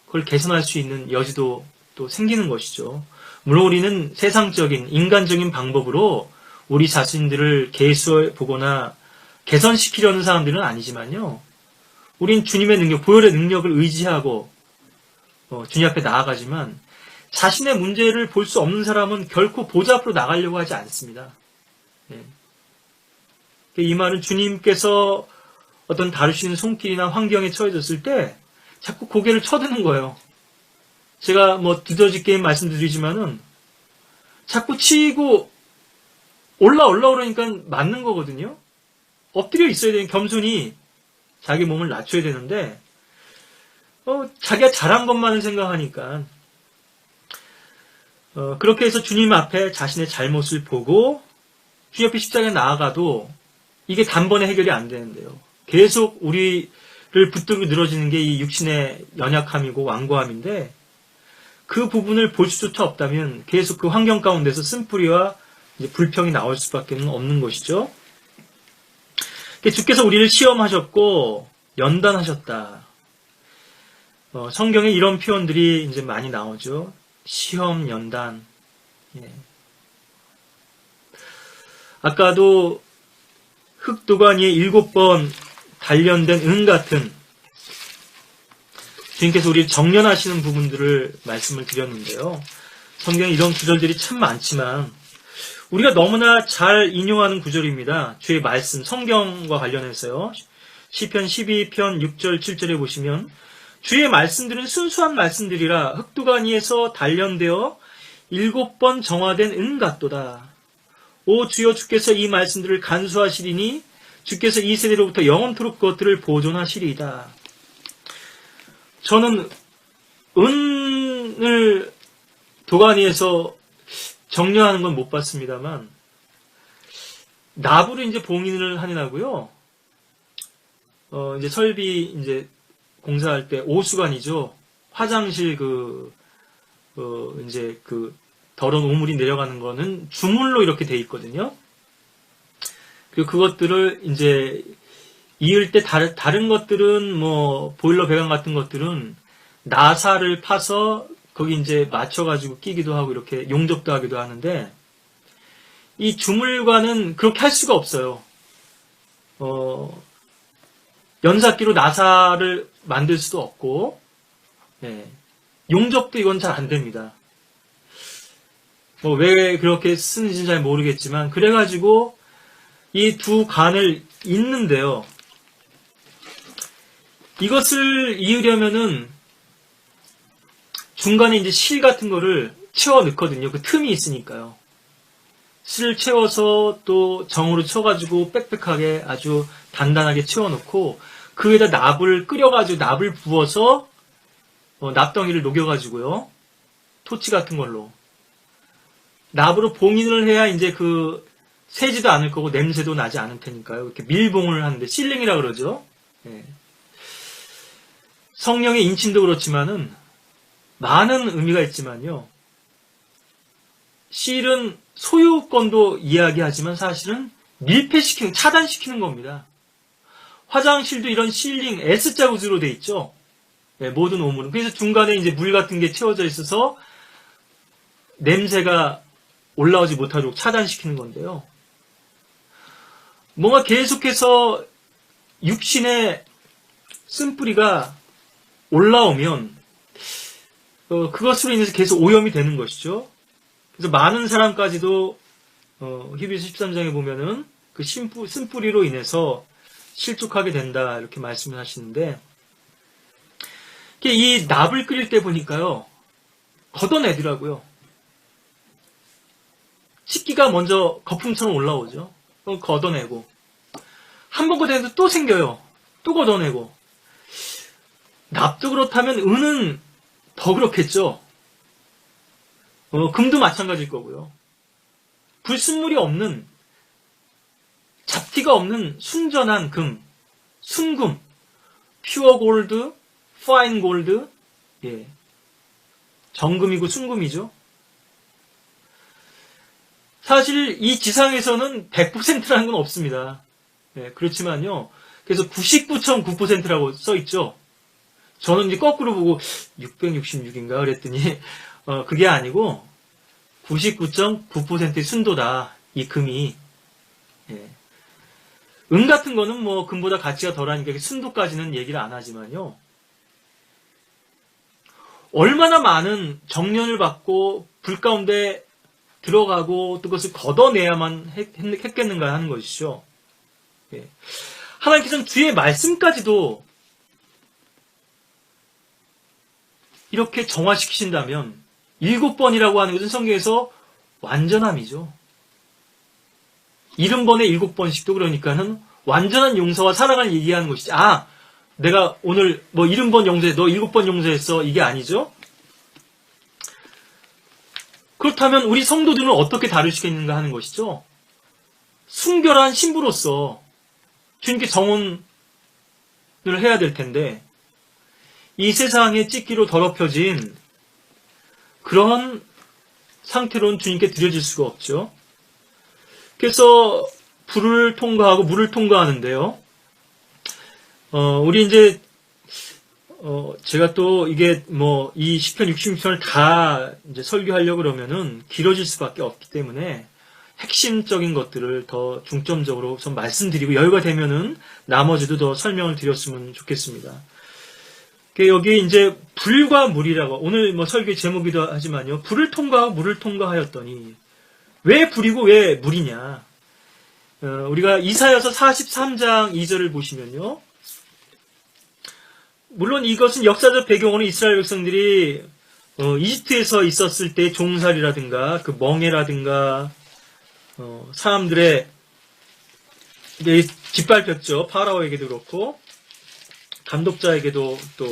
그걸 개선할 수 있는 여지도 또 생기는 것이죠. 물론 우리는 세상적인, 인간적인 방법으로 우리 자신들을 개수해 보거나 개선시키려는 사람들은 아니지만요. 우린 주님의 능력, 보혈의 능력을 의지하고 주님 앞에 나아가지만 자신의 문제를 볼 수 없는 사람은 결코 보좌 앞으로 나가려고 하지 않습니다. 이 말은 주님께서 어떤 다루시는 손길이나 환경에 처해졌을 때 자꾸 고개를 쳐드는 거예요. 제가 뭐 두더지게임 말씀드리지만은 자꾸 치고 올라오려니까 맞는 거거든요. 엎드려 있어야 되는, 겸손히 자기 몸을 낮춰야 되는데 자기가 잘한 것만을 생각하니까 그렇게 해서 주님 앞에 자신의 잘못을 보고 주님 앞에 십자가에 나아가도 이게 단번에 해결이 안 되는데요. 계속 우리를 붙들고 늘어지는 게 이 육신의 연약함이고 완고함인데 그 부분을 볼 수조차 없다면 계속 그 환경 가운데서 쓴뿌리와 이제 불평이 나올 수밖에 없는 것이죠. 주께서 우리를 시험하셨고 연단하셨다. 성경에 이런 표현들이 이제 많이 나오죠. 시험, 연단. 아까도 흙두관 위에 7번 단련된 은 같은 주님께서 우리를 정련하시는 부분들을 말씀을 드렸는데요. 성경에 이런 구절들이 참 많지만 우리가 너무나 잘 인용하는 구절입니다. 주의 말씀, 성경과 관련해서요. 시편 12편 6절 7절에 보시면 주의 말씀들은 순수한 말씀들이라 흙두관 위에서 단련되어 7번 정화된 은 같도다. 오 주여 주께서 이 말씀들을 간수하시리니 주께서 이 세대로부터 영원토록 그것들을 보존하시리이다. 저는 은을 도관 위에서 정렬하는 건 못 봤습니다만 나부를 이제 봉인을 하느라고요. 이제 설비 이제 공사할 때 오수관이죠. 화장실 이제 더러운 오물이 내려가는 거는 주물로 이렇게 돼 있거든요. 그리고 그것들을 이제 이을 때 다른 것들은 뭐 보일러 배관 같은 것들은 나사를 파서 거기 이제 맞춰가지고 끼기도 하고 이렇게 용접도 하기도 하는데 이 주물관은 그렇게 할 수가 없어요. 연사기로 나사를 만들 수도 없고, 네. 용접도 이건 잘 안 됩니다. 왜 그렇게 쓰는지는 잘 모르겠지만, 그래가지고 이 두 관을 잇는데요. 이것을 이으려면은 중간에 이제 실 같은 거를 채워 넣거든요. 그 틈이 있으니까요. 실을 채워서 또 정으로 쳐가지고 빽빽하게 아주 단단하게 채워놓고 그 위에다 납을 끓여가지고 납을 부어서 납덩이를 녹여가지고요. 토치 같은 걸로 납으로 봉인을 해야 이제 새지도 않을 거고 냄새도 나지 않을 테니까요. 이렇게 밀봉을 하는데 실링이라 그러죠. 네. 성령의 인침도 그렇지만은 많은 의미가 있지만요. 실은 소유권도 이야기하지만 사실은 밀폐시키는, 차단시키는 겁니다. 화장실도 이런 실링, S자 구조로 돼 있죠. 네, 모든 오물은. 그래서 중간에 이제 물 같은 게 채워져 있어서 냄새가 올라오지 못하도록 차단시키는 건데요. 뭔가 계속해서 육신의 쓴뿌리가 올라오면 그것으로 인해서 계속 오염이 되는 것이죠. 그래서 많은 사람까지도 히브리서 13장에 보면은 그 쓴뿌리로 인해서 실족하게 된다 이렇게 말씀을 하시는데 이 납을 끓일 때 보니까요 걷어내더라고요. 식기가 먼저 거품처럼 올라오죠. 그럼 걷어내고 한 번 걷어내도 또 생겨요. 또 걷어내고 납도 그렇다면 은은 더 그렇겠죠. 금도 마찬가지일 거고요. 불순물이 없는, 잡티가 없는 순전한 금, 순금, 퓨어 골드, 파인 골드, 예. 정금이고 순금이죠. 사실 이 지상에서는 100%라는 건 없습니다. 예, 그렇지만요. 그래서 99.9%라고 써 있죠. 저는 이제 거꾸로 보고 666인가 그랬더니 그게 아니고 99.9%의 순도다. 이 금이. 예. 은 같은 거는 뭐 금보다 가치가 덜하니까 순도까지는 얘기를 안 하지만요. 얼마나 많은 정련을 받고 불 가운데 들어가고 또 그것을 걷어내야만 했겠는가 하는 것이죠. 예. 하나님께서는 주의 말씀까지도 이렇게 정화시키신다면 7번이라고 하는 것은 성경에서 완전함이죠. 70번에 7번씩도 그러니까는 완전한 용서와 사랑을 얘기하는 것이지. 내가 오늘 뭐 70번 용서해, 너 7번 용서했어. 이게 아니죠. 그렇다면 우리 성도들은 어떻게 다루시겠는가 하는 것이죠. 순결한 신부로서 주님께 정언을 해야 될 텐데 이 세상에 찢기로 더럽혀진 그런 상태로는 주님께 드려질 수가 없죠. 그래서 불을 통과하고 물을 통과하는데요. 우리 이제 제가 또 이게 뭐 이 시편 66편을 다 이제 설교하려고 그러면은 길어질 수밖에 없기 때문에 핵심적인 것들을 더 중점적으로 좀 말씀드리고 여유가 되면은 나머지도 더 설명을 드렸으면 좋겠습니다. 여기 이제 불과 물이라고 오늘 뭐 설교 제목이기도 하지만요. 불을 통과하고 물을 통과하였더니 왜 불이고 왜 물이냐? 우리가 이사야서 43장 2절을 보시면요. 물론 이것은 역사적 배경으로 이스라엘 백성들이 이집트에서 있었을 때 종살이라든가 그 멍에라든가 사람들의 짓밟혔죠. 파라오에게도 그렇고 감독자에게도 또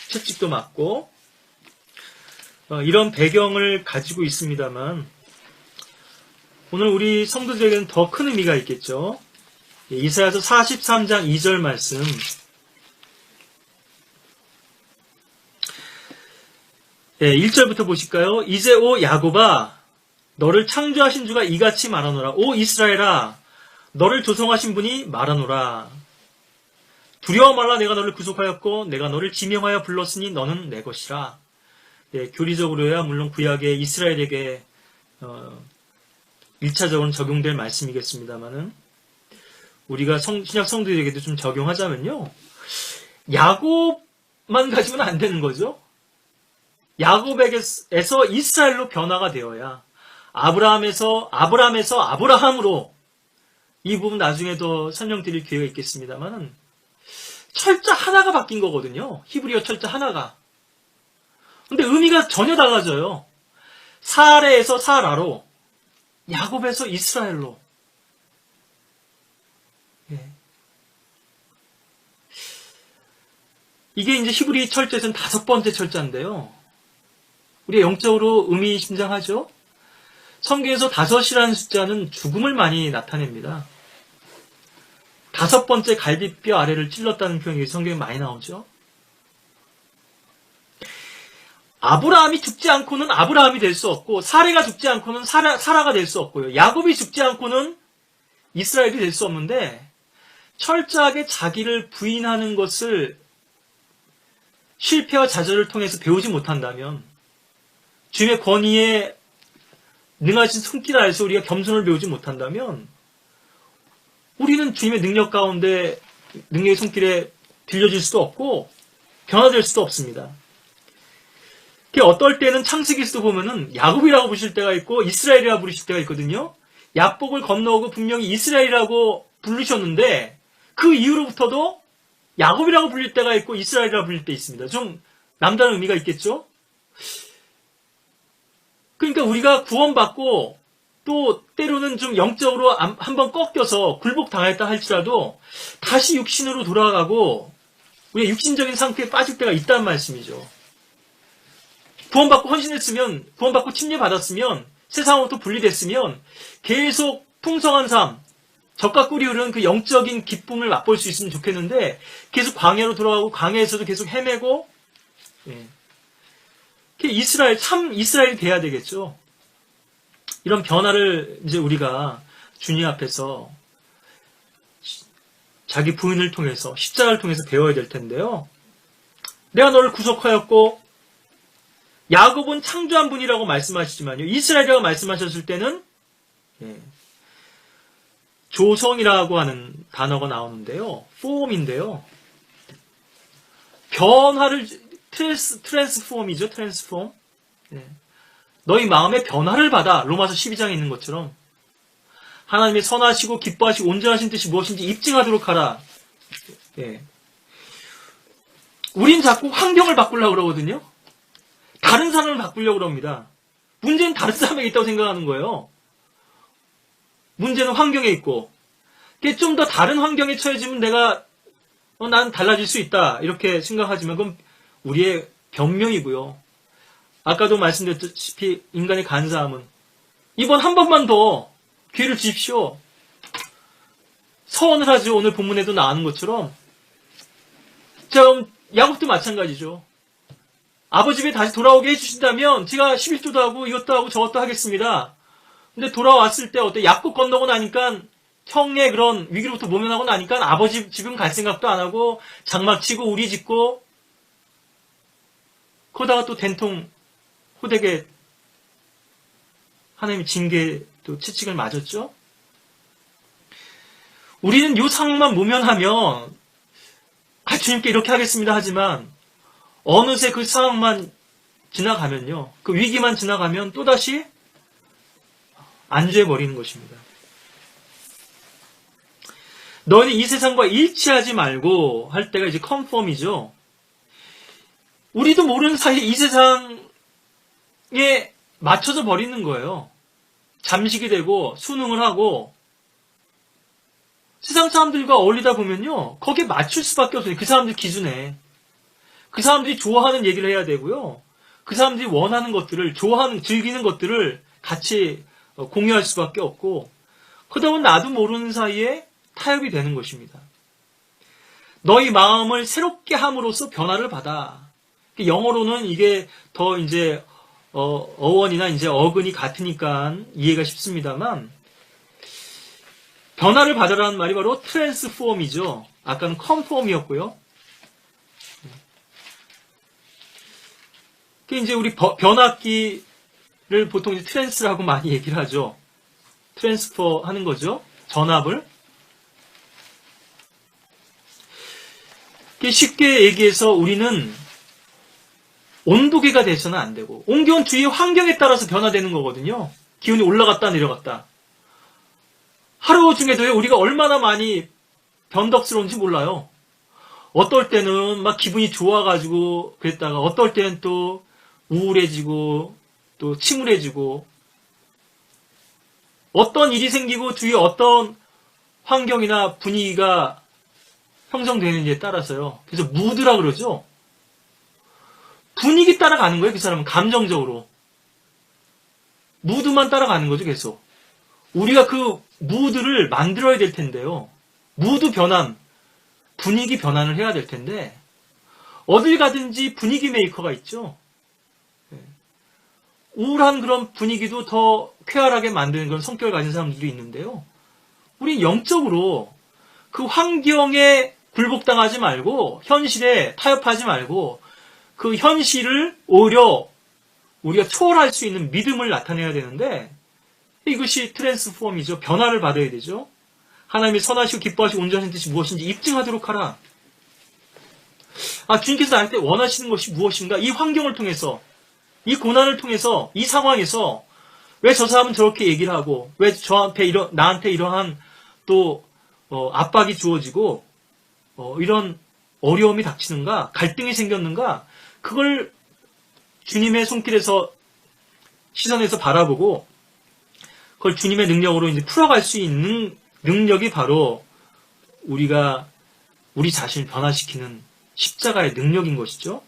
채찍도 맞고 이런 배경을 가지고 있습니다만 오늘 우리 성도들에게는 더 큰 의미가 있겠죠. 이사야서 43장 2절 말씀 예, 1절부터 보실까요? 이제 오 야곱아 너를 창조하신 주가 이같이 말하노라. 오 이스라엘아 너를 조성하신 분이 말하노라. 두려워 말라 내가 너를 구속하였고 내가 너를 지명하여 불렀으니 너는 내 것이라. 예, 교리적으로야 물론 구약의 이스라엘에게 1차적으로는 적용될 말씀이겠습니다만은 우리가 신약 성도들에게도 좀 적용하자면요. 야곱만 가지고는 안 되는 거죠. 야곱에서 이스라엘로 변화가 되어야 아브라함에서 아브라함으로 이 부분 나중에 더 설명드릴 기회가 있겠습니다만은 철자 하나가 바뀐 거거든요. 히브리어 철자 하나가. 근데 의미가 전혀 달라져요. 사레에서 사라로, 야곱에서 이스라엘로. 예. 이게 이제 히브리 철자에서는 5번째 철자인데요. 우리가 영적으로 의미심장하죠? 성경에서 5이라는 숫자는 죽음을 많이 나타냅니다. 5번째 갈비뼈 아래를 찔렀다는 표현이 성경에 많이 나오죠. 아브라함이 죽지 않고는 아브라함이 될 수 없고 사레가 죽지 않고는 사라가 될 수 없고요. 야곱이 죽지 않고는 이스라엘이 될 수 없는데 철저하게 자기를 부인하는 것을 실패와 좌절을 통해서 배우지 못한다면 주님의 권위에 능하신 손길 아래서 우리가 겸손을 배우지 못한다면 우리는 주님의 능력 가운데 능력의 손길에 들려질 수도 없고 변화될 수도 없습니다. 어떨 때는 창세기에서도 보면은 야곱이라고 부르실 때가 있고 이스라엘이라고 부르실 때가 있거든요. 야복을 건너오고 분명히 이스라엘이라고 부르셨는데 그 이후로부터도 야곱이라고 불릴 때가 있고 이스라엘이라고 불릴 때 있습니다. 좀 남다른 의미가 있겠죠? 그러니까 우리가 구원받고 또 때로는 좀 영적으로 한번 꺾여서 굴복당했다 할지라도 다시 육신으로 돌아가고 우리가 육신적인 상태에 빠질 때가 있다는 말씀이죠. 구원받고 헌신했으면, 구원받고 침례받았으면, 세상으로부터 분리됐으면 계속 풍성한 삶, 젖과 꿀이 흐르는 그 영적인 기쁨을 맛볼 수 있으면 좋겠는데 계속 광야로 돌아가고 광야에서도 계속 헤매고 참 이스라엘이 돼야 되겠죠. 이런 변화를 이제 우리가 주님 앞에서 자기 부인을 통해서 십자가를 통해서 배워야 될 텐데요. 내가 너를 구속하였고 야곱은 창조한 분이라고 말씀하시지만요. 이스라엘이라고 말씀하셨을 때는 조성이라고 하는 단어가 나오는데요. form인데요. 변화를 트랜스폼이죠. 트랜스폼. 너희 마음의 변화를 받아. 로마서 12장에 있는 것처럼 하나님의 선하시고 기뻐하시고 온전하신 뜻이 무엇인지 입증하도록 하라. 우린 자꾸 환경을 바꾸려고 그러거든요. 다른 사람을 바꾸려고 합니다. 문제는 다른 사람에게 있다고 생각하는 거예요. 문제는 환경에 있고 좀 더 다른 환경에 처해지면 내가 난 달라질 수 있다 이렇게 생각하지만 그건 우리의 변명이고요. 아까도 말씀드렸다시피 인간의 간사함은 이번 한 번만 더 기회를 주십시오. 서원을 하죠. 오늘 본문에도 나오는 것처럼. 자, 그럼 야곱도 마찬가지죠. 아버지 집에 다시 돌아오게 해주신다면 제가 11조도 하고 이것도 하고 저것도 하겠습니다. 근데 돌아왔을 때 어때? 약국 건너고 나니까 형의 그런 위기로부터 모면하고 나니까 아버지 집은 갈 생각도 안 하고 장막 치고 우리 짓고 거기다가 또 된통 호되게 하나님의 징계 또 채찍을 맞았죠. 우리는 이 상황만 모면하면 주님께 이렇게 하겠습니다 하지만 어느새 그 상황만 지나가면요. 그 위기만 지나가면 또다시 안주해버리는 것입니다. 너희는 이 세상과 일치하지 말고 할 때가 이제 컨펌이죠. 우리도 모르는 사이에 이 세상에 맞춰져 버리는 거예요. 잠식이 되고 순응을 하고 세상 사람들과 어울리다 보면요. 거기에 맞출 수밖에 없어요. 그 사람들 기준에. 그 사람들이 좋아하는 얘기를 해야 되고요. 그 사람들이 원하는 것들을, 좋아하는, 즐기는 것들을 같이 공유할 수밖에 없고, 그러다 보면 나도 모르는 사이에 타협이 되는 것입니다. 너희 마음을 새롭게 함으로써 변화를 받아. 영어로는 이게 더 이제 어원이나 이제 어근이 같으니까 이해가 쉽습니다만, 변화를 받으라는 말이 바로 트랜스폼이죠. 아까는 컨폼이었고요. 이제 우리 변압기를 보통 이제 트랜스라고 많이 얘기를 하죠. 트랜스퍼 하는 거죠. 전압을. 쉽게 얘기해서 우리는 온도계가 돼서는 안 되고, 옮겨온 주위의 환경에 따라서 변화되는 거거든요. 기온이 올라갔다 내려갔다. 하루 중에도요, 우리가 얼마나 많이 변덕스러운지 몰라요. 어떨 때는 막 기분이 좋아가지고 그랬다가, 어떨 때는 또 우울해지고, 또 침울해지고, 어떤 일이 생기고 주위에 어떤 환경이나 분위기가 형성되는지에 따라서요. 그래서 무드라 그러죠. 분위기 따라가는 거예요. 그 사람은 감정적으로. 무드만 따라가는 거죠. 계속. 우리가 그 무드를 만들어야 될 텐데요. 무드 변환, 분위기 변환을 해야 될 텐데 어딜 가든지 분위기 메이커가 있죠. 우울한 그런 분위기도 더 쾌활하게 만드는 그런 성격을 가진 사람들이 있는데요. 우리 영적으로 그 환경에 굴복당하지 말고 현실에 타협하지 말고 그 현실을 오히려 우리가 초월할 수 있는 믿음을 나타내야 되는데 이것이 트랜스폼이죠. 변화를 받아야 되죠. 하나님이 선하시고 기뻐하시고 온전하신 뜻이 무엇인지 입증하도록 하라. 주님께서 나한테 원하시는 것이 무엇인가? 이 환경을 통해서, 이 고난을 통해서, 이 상황에서 왜 저 사람은 저렇게 얘기를 하고 왜 나한테 이러한 또 압박이 주어지고 이런 어려움이 닥치는가? 갈등이 생겼는가? 그걸 주님의 손길에서 시선에서 바라보고 그걸 주님의 능력으로 이제 풀어갈 수 있는 능력이 바로 우리가 우리 자신을 변화시키는 십자가의 능력인 것이죠.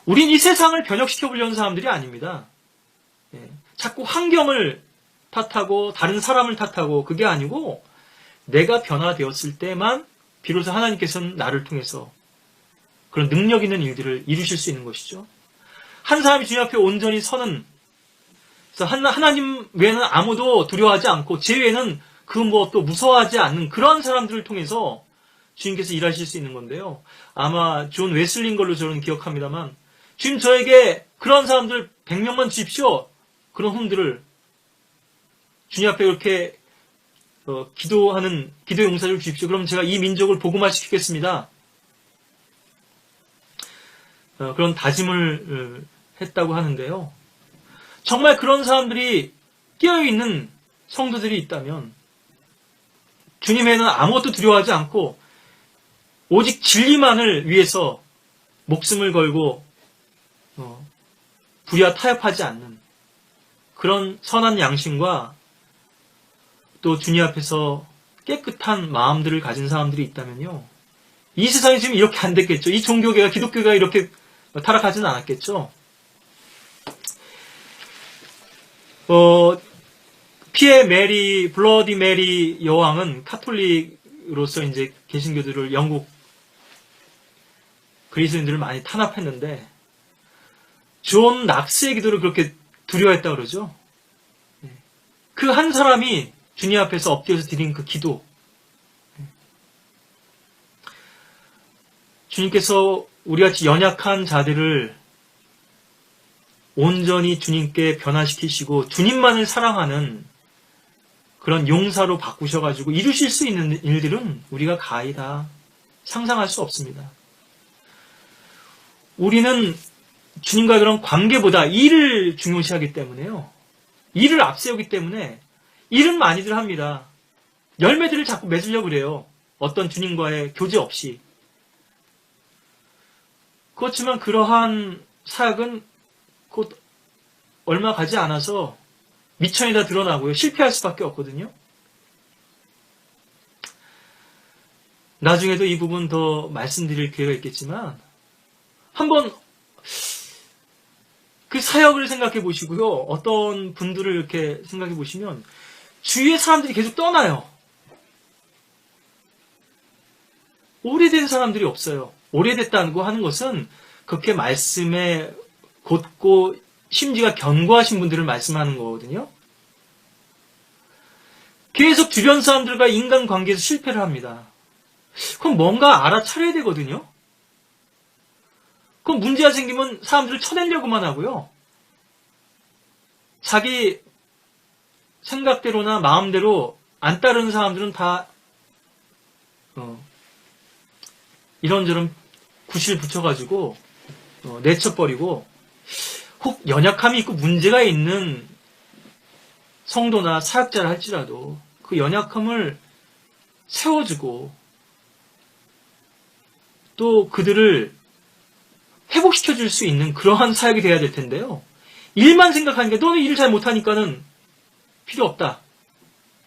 우린 이 세상을 변혁시켜 보려는 사람들이 아닙니다. 자꾸 환경을 탓하고 다른 사람을 탓하고 그게 아니고 내가 변화되었을 때만 비로소 하나님께서는 나를 통해서 그런 능력 있는 일들을 이루실 수 있는 것이죠. 한 사람이 주님 앞에 온전히 서는, 그래서 하나님 외에는 아무도 두려워하지 않고 제 외에는 또 무서워하지 않는 그런 사람들을 통해서 주님께서 일하실 수 있는 건데요. 아마 존 웨슬리인 걸로 저는 기억합니다만 주님 저에게 그런 사람들 100명만 주십시오. 그런 혼들을 주님 앞에 이렇게 기도하는 기도 용사를 주십시오. 그럼 제가 이 민족을 복음화시키겠습니다. 그런 다짐을 했다고 하는데요. 정말 그런 사람들이 깨어있는 성도들이 있다면 주님에는 아무것도 두려워하지 않고 오직 진리만을 위해서 목숨을 걸고 불의와 타협하지 않는 그런 선한 양심과 또 주님 앞에서 깨끗한 마음들을 가진 사람들이 있다면요. 이 세상이 지금 이렇게 안 됐겠죠. 이 종교계가 기독교가 이렇게 타락하지는 않았겠죠. 피에 메리, 블러디 메리 여왕은 카톨릭으로서 이제 개신교들을 영국 그리스도인들을 많이 탄압했는데 존 낙스의 기도를 그렇게 두려워했다 그러죠. 그 한 사람이 주님 앞에서 엎드려서 드린 그 기도. 주님께서 우리같이 연약한 자들을 온전히 주님께 변화시키시고 주님만을 사랑하는 그런 용사로 바꾸셔가지고 이루실 수 있는 일들은 우리가 가히 다 상상할 수 없습니다. 우리는 주님과의 그런 관계보다 일을 중요시하기 때문에요. 일을 앞세우기 때문에 일은 많이들 합니다. 열매들을 자꾸 맺으려고 그래요. 어떤 주님과의 교제 없이. 그렇지만 그러한 사역은 곧 얼마 가지 않아서 미천이 다 드러나고요. 실패할 수밖에 없거든요. 나중에도 이 부분 더 말씀드릴 기회가 있겠지만 한번 그 사역을 생각해 보시고요. 어떤 분들을 이렇게 생각해 보시면 주위의 사람들이 계속 떠나요. 오래된 사람들이 없어요. 오래됐다고 하는 것은 그렇게 말씀에 곧고 심지가 견고하신 분들을 말씀하는 거거든요. 계속 주변 사람들과 인간관계에서 실패를 합니다. 그럼 뭔가 알아차려야 되거든요. 그럼 문제가 생기면 사람들을 쳐내려고만 하고요. 자기 생각대로나 마음대로 안 따르는 사람들은 다 이런저런 구실 붙여가지고 내쳐버리고, 혹 연약함이 있고 문제가 있는 성도나 사역자를 할지라도 그 연약함을 세워주고 또 그들을 회복시켜줄 수 있는 그러한 사역이 돼야 될 텐데요. 일만 생각하니까 너는 일을 잘 못하니까는 필요 없다.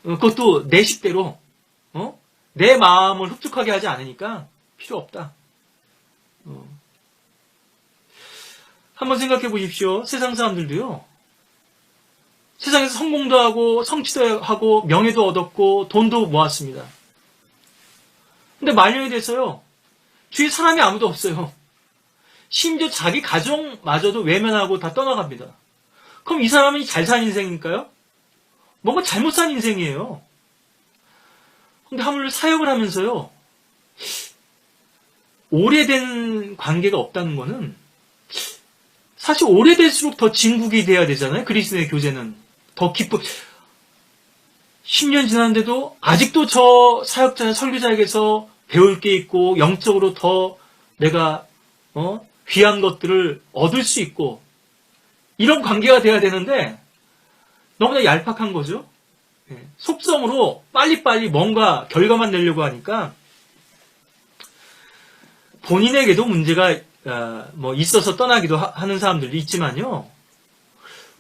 그것도 내 식대로 내 마음을 흡족하게 하지 않으니까 필요 없다. 한번 생각해 보십시오. 세상 사람들도요. 세상에서 성공도 하고 성취도 하고 명예도 얻었고 돈도 모았습니다. 근데 말년이 돼서요. 주위에 사람이 아무도 없어요. 심지어 자기 가정마저도 외면하고 다 떠나갑니다. 그럼 이 사람이 잘 산 인생일까요? 뭔가 잘못 산 인생이에요. 근데 하물며 사역을 하면서요. 오래된 관계가 없다는 거는 사실 오래될수록 더 진국이 돼야 되잖아요. 그리스도의 교제는. 더 기쁘. 10년 지났는데도 아직도 저 사역자, 설교자에게서 배울 게 있고 영적으로 더 내가 귀한 것들을 얻을 수 있고 이런 관계가 돼야 되는데 너무나 얄팍한 거죠. 속성으로 빨리빨리 뭔가 결과만 내려고 하니까 본인에게도 문제가 있어서 떠나기도 하는 사람들도 있지만요.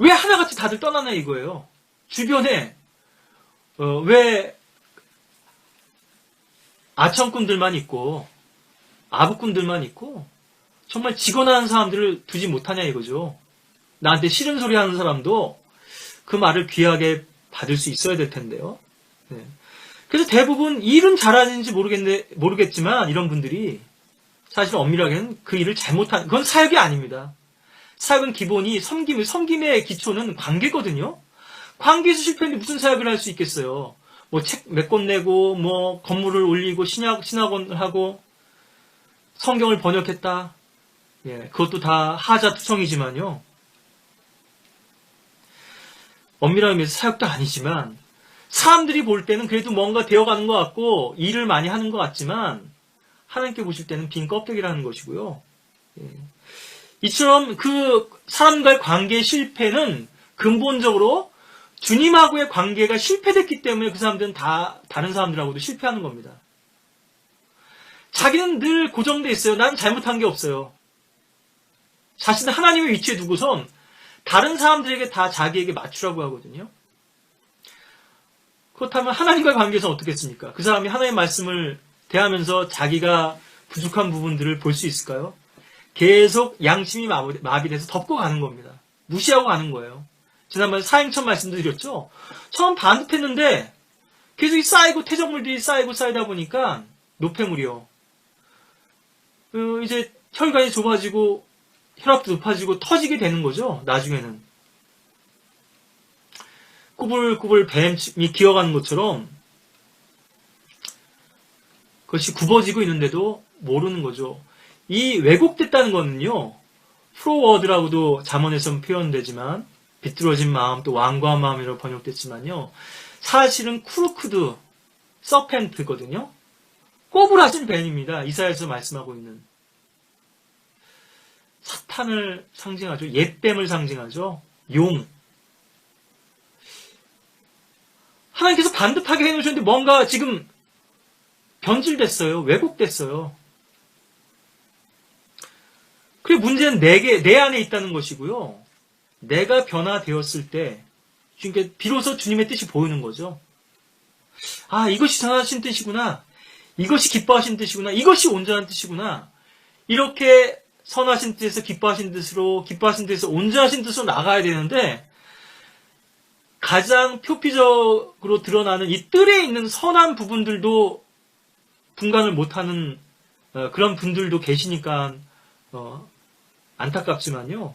왜 하나같이 다들 떠나나 이거예요. 주변에 왜 아청꾼들만 있고 아부꾼들만 있고 정말 직원하는 사람들을 두지 못하냐 이거죠. 나한테 싫은 소리 하는 사람도 그 말을 귀하게 받을 수 있어야 될 텐데요. 그래서 대부분 일은 잘하는지 모르겠지만 이런 분들이 사실 엄밀하게는 그 일을 잘못한, 그건 사역이 아닙니다. 사역은 기본이 섬김의 기초는 관계거든요. 관계에서 실패했는데 무슨 사역을 할 수 있겠어요. 뭐 책 몇 권 내고, 뭐 건물을 올리고, 신학원을 하고, 성경을 번역했다. 그것도 다 하자투성이지만요. 엄밀한 의미에서 사역도 아니지만, 사람들이 볼 때는 그래도 뭔가 되어가는 것 같고, 일을 많이 하는 것 같지만, 하나님께 보실 때는 빈 껍데기라는 것이고요. 이처럼 그 사람과의 관계의 실패는 근본적으로 주님하고의 관계가 실패됐기 때문에 그 사람들은 다 다른 사람들하고도 실패하는 겁니다. 자기는 늘 고정돼 있어요. 난 잘못한 게 없어요. 자신을 하나님의 위치에 두고선 다른 사람들에게 다 자기에게 맞추라고 하거든요. 그렇다면 하나님과의 관계에서는 어떻겠습니까? 그 사람이 하나님의 말씀을 대하면서 자기가 부족한 부분들을 볼 수 있을까요? 계속 양심이 마비돼서 덮고 가는 겁니다. 무시하고 가는 거예요. 지난번에 사행천 말씀도 드렸죠? 처음 반듯했는데 계속 쌓이고 퇴적물들이 쌓이다 보니까 노폐물이요. 이제 혈관이 좁아지고 혈압도 높아지고 터지게 되는 거죠. 나중에는. 꾸불꾸불 뱀이 기어가는 것처럼 그것이 굽어지고 있는데도 모르는 거죠. 이 왜곡됐다는 거는요. 프로워드라고도 잠언에서는 표현되지만 비뚤어진 마음 또 완고한 마음이라고 번역됐지만요. 사실은 쿠르크드 서펜트거든요. 꼬부라진 뱀입니다. 이사야에서 말씀하고 있는. 사탄을 상징하죠. 옛뱀을 상징하죠. 용. 하나님께서 반듯하게 해놓으셨는데 뭔가 지금 변질됐어요. 왜곡됐어요. 그 문제는 내 안에 있다는 것이고요. 내가 변화되었을 때 비로소 주님의 뜻이 보이는 거죠. 아, 이것이 선하신 뜻이구나. 이것이 기뻐하신 뜻이구나. 이것이 온전한 뜻이구나. 이렇게 선하신 뜻에서 기뻐하신 뜻에서 온전하신 뜻으로 나가야 되는데 가장 표피적으로 드러나는 이 뜰에 있는 선한 부분들도 분간을 못하는 그런 분들도 계시니까 안타깝지만요.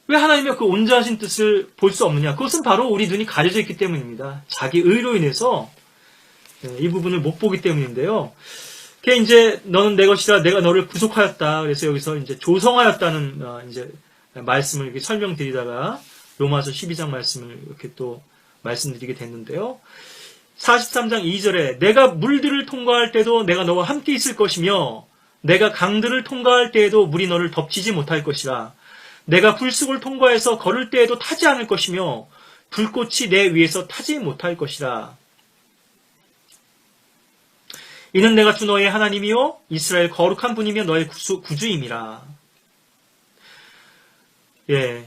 왜 하나님의 그 온전하신 뜻을 볼 수 없느냐? 그것은 바로 우리 눈이 가려져 있기 때문입니다. 자기 의로 인해서 이 부분을 못 보기 때문인데요. 그게 이제 너는 내 것이라 내가 너를 구속하였다. 그래서 여기서 이제 조성하였다는 이제 말씀을 이렇게 설명드리다가 로마서 12장 말씀을 이렇게 또 말씀드리게 됐는데요. 43장 2절에 내가 물들을 통과할 때도 내가 너와 함께 있을 것이며 내가 강들을 통과할 때에도 물이 너를 덮치지 못할 것이라. 내가 불쑥을 통과해서 걸을 때에도 타지 않을 것이며 불꽃이 내 위에서 타지 못할 것이라. 이는 내가 주 너의 하나님이요 이스라엘 거룩한 분이며 너의 구주임이라. 예.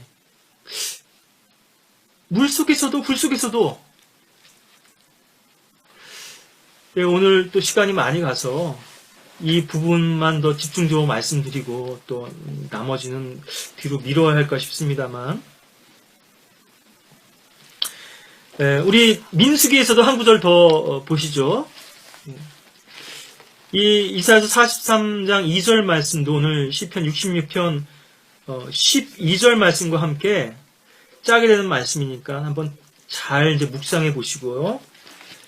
물속에서도 불속에서도 예, 오늘 또 시간이 많이 가서 이 부분만 더 집중적으로 말씀드리고 또 나머지는 뒤로 미뤄야 할까 싶습니다만 예, 우리 민수기에서도 한 구절 더 보시죠. 이 이사야서 43장 2절 말씀도 오늘 시편 66편 12절 말씀과 함께 짜게 되는 말씀이니까 한번 잘 이제 묵상해 보시고요.